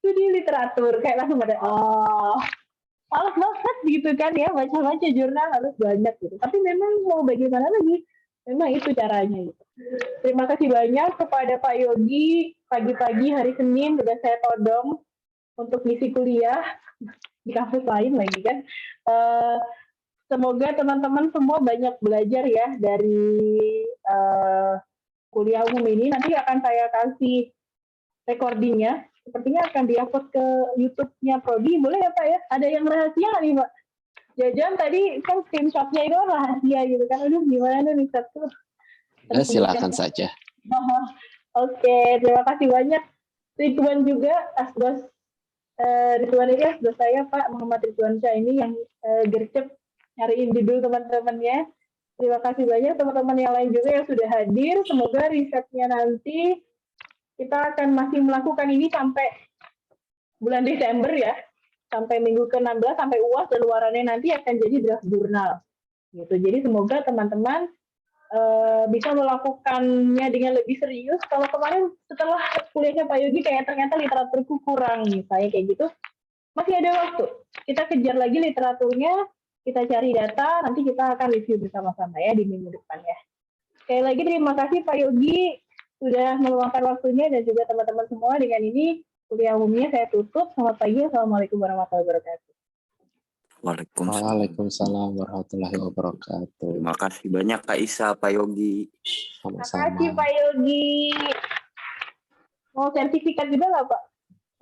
studi literatur. Kayak langsung ada, malas banget gitu kan ya, baca-baca jurnal harus banyak gitu. Tapi memang mau bagaimana lagi, memang itu caranya gitu. Terima kasih banyak kepada Pak Yogi, pagi-pagi hari Senin udah saya todong untuk ngisi kuliah di kampus lain lagi kan. Semoga teman-teman semua banyak belajar ya dari kuliah umum ini. Nanti akan saya kasih recordingnya. Sepertinya akan di-upload ke YouTube-nya Prodi, boleh ya Pak ya? Ada yang rahasia nggak nih Pak? Jajan tadi kan screenshot-nya itu rahasia gitu kan, aduh gimana nih riset tuh? Silakan saja. Oke, terima kasih banyak. Ridwan juga, asdos Ridwan ini asdos saya Pak Muhammad Ridwan Syah ini yang gercep nyariin judul teman-temannya. Terima kasih banyak teman-teman yang lain juga yang sudah hadir. Semoga risetnya nanti kita akan masih melakukan ini sampai bulan Desember ya, sampai minggu ke-16 sampai UAS, dan luarannya nanti akan jadi draft jurnal. Gitu. Jadi semoga teman-teman bisa melakukannya dengan lebih serius. Kalau kemarin setelah kuliahnya Pak Yogi kayak ternyata literaturku kurang misalnya kayak gitu, masih ada waktu. Kita kejar lagi literaturnya, kita cari data, nanti kita akan review bersama-sama ya di minggu depan ya. Sekali lagi terima kasih Pak Yogi sudah meluangkan waktunya, dan juga teman-teman semua. Dengan ini kuliah umumnya saya tutup. Selamat pagi. Assalamualaikum warahmatullahi wabarakatuh. Waalaikumsalam warahmatullahi wabarakatuh. Terima kasih banyak Kak Isa, Pak Yogi. Terima kasih Pak Yogi. Mau sertifikat juga nggak Pak?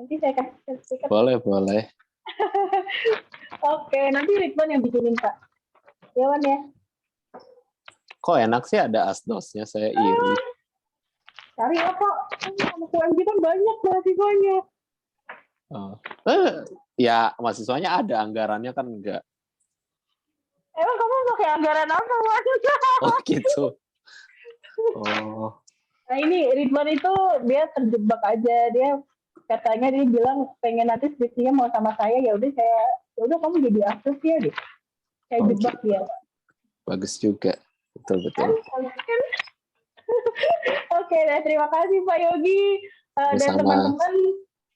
Nanti saya kasih sertifikat. Boleh. Oke, nanti Ridwan yang bikinin Pak. Ya Wan ya. Kok enak sih ada asdosnya, saya iri. Cari apa? UMG kan banyak mahasiswanya. Ya mahasiswanya ada, anggarannya kan enggak. Emang kamu pakai anggaran apa, Wan? Oh gitu. Oh, Nah ini Ridwan itu dia terjebak aja, dia katanya dia bilang pengen nanti skripsinya mau sama saya, ya udah saya, ya udah kamu jadi aktif ya gitu. Saya Oh, jebak gitu. dia. Bagus juga. Kan? Betul-betul. Kan? Oke, nah, terima kasih Pak Yogi. Dan Sama-sama. teman-teman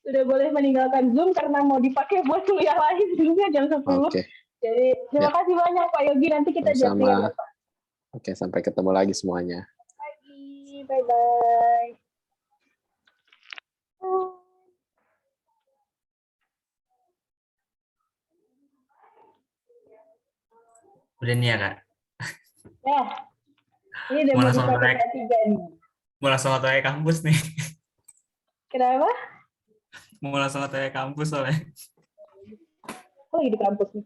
sudah boleh meninggalkan Zoom karena mau dipakai buat kuliah lain Zoom-nya jam 10. Oke. Jadi terima Ya. kasih banyak Pak Yogi, nanti kita Sama-sama. jadikan ya Pak. Oke, sampai ketemu lagi semuanya. Lagi, bye-bye. Udah nih ya, Kak. Ya, ini udah Mau mau langsung dipakai naik. ketiga nih. Mau langsung OTW kampus nih. Kenapa? Mau langsung OTW kampus soalnya. Oh, lagi di kampus nih.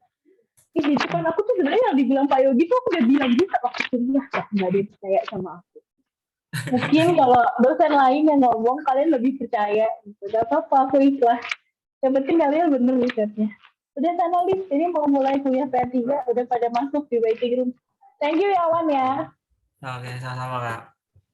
Ih, di depan aku tuh sebenarnya yang dibilang Pak Yogi tuh aku udah bilang juga waktu kuliah, nggak ada yang percaya sama aku. Mungkin kalau dosen lain yang ngomong kalian lebih percaya gitu. Gak apa-apa, aku ikhlas. Yang penting kalian bener risetnya. Udah sana Lis, ini mau mulai kuliah P3, udah pada masuk di waiting room. Thank you ya Wan ya. Oke, sama-sama, Kak.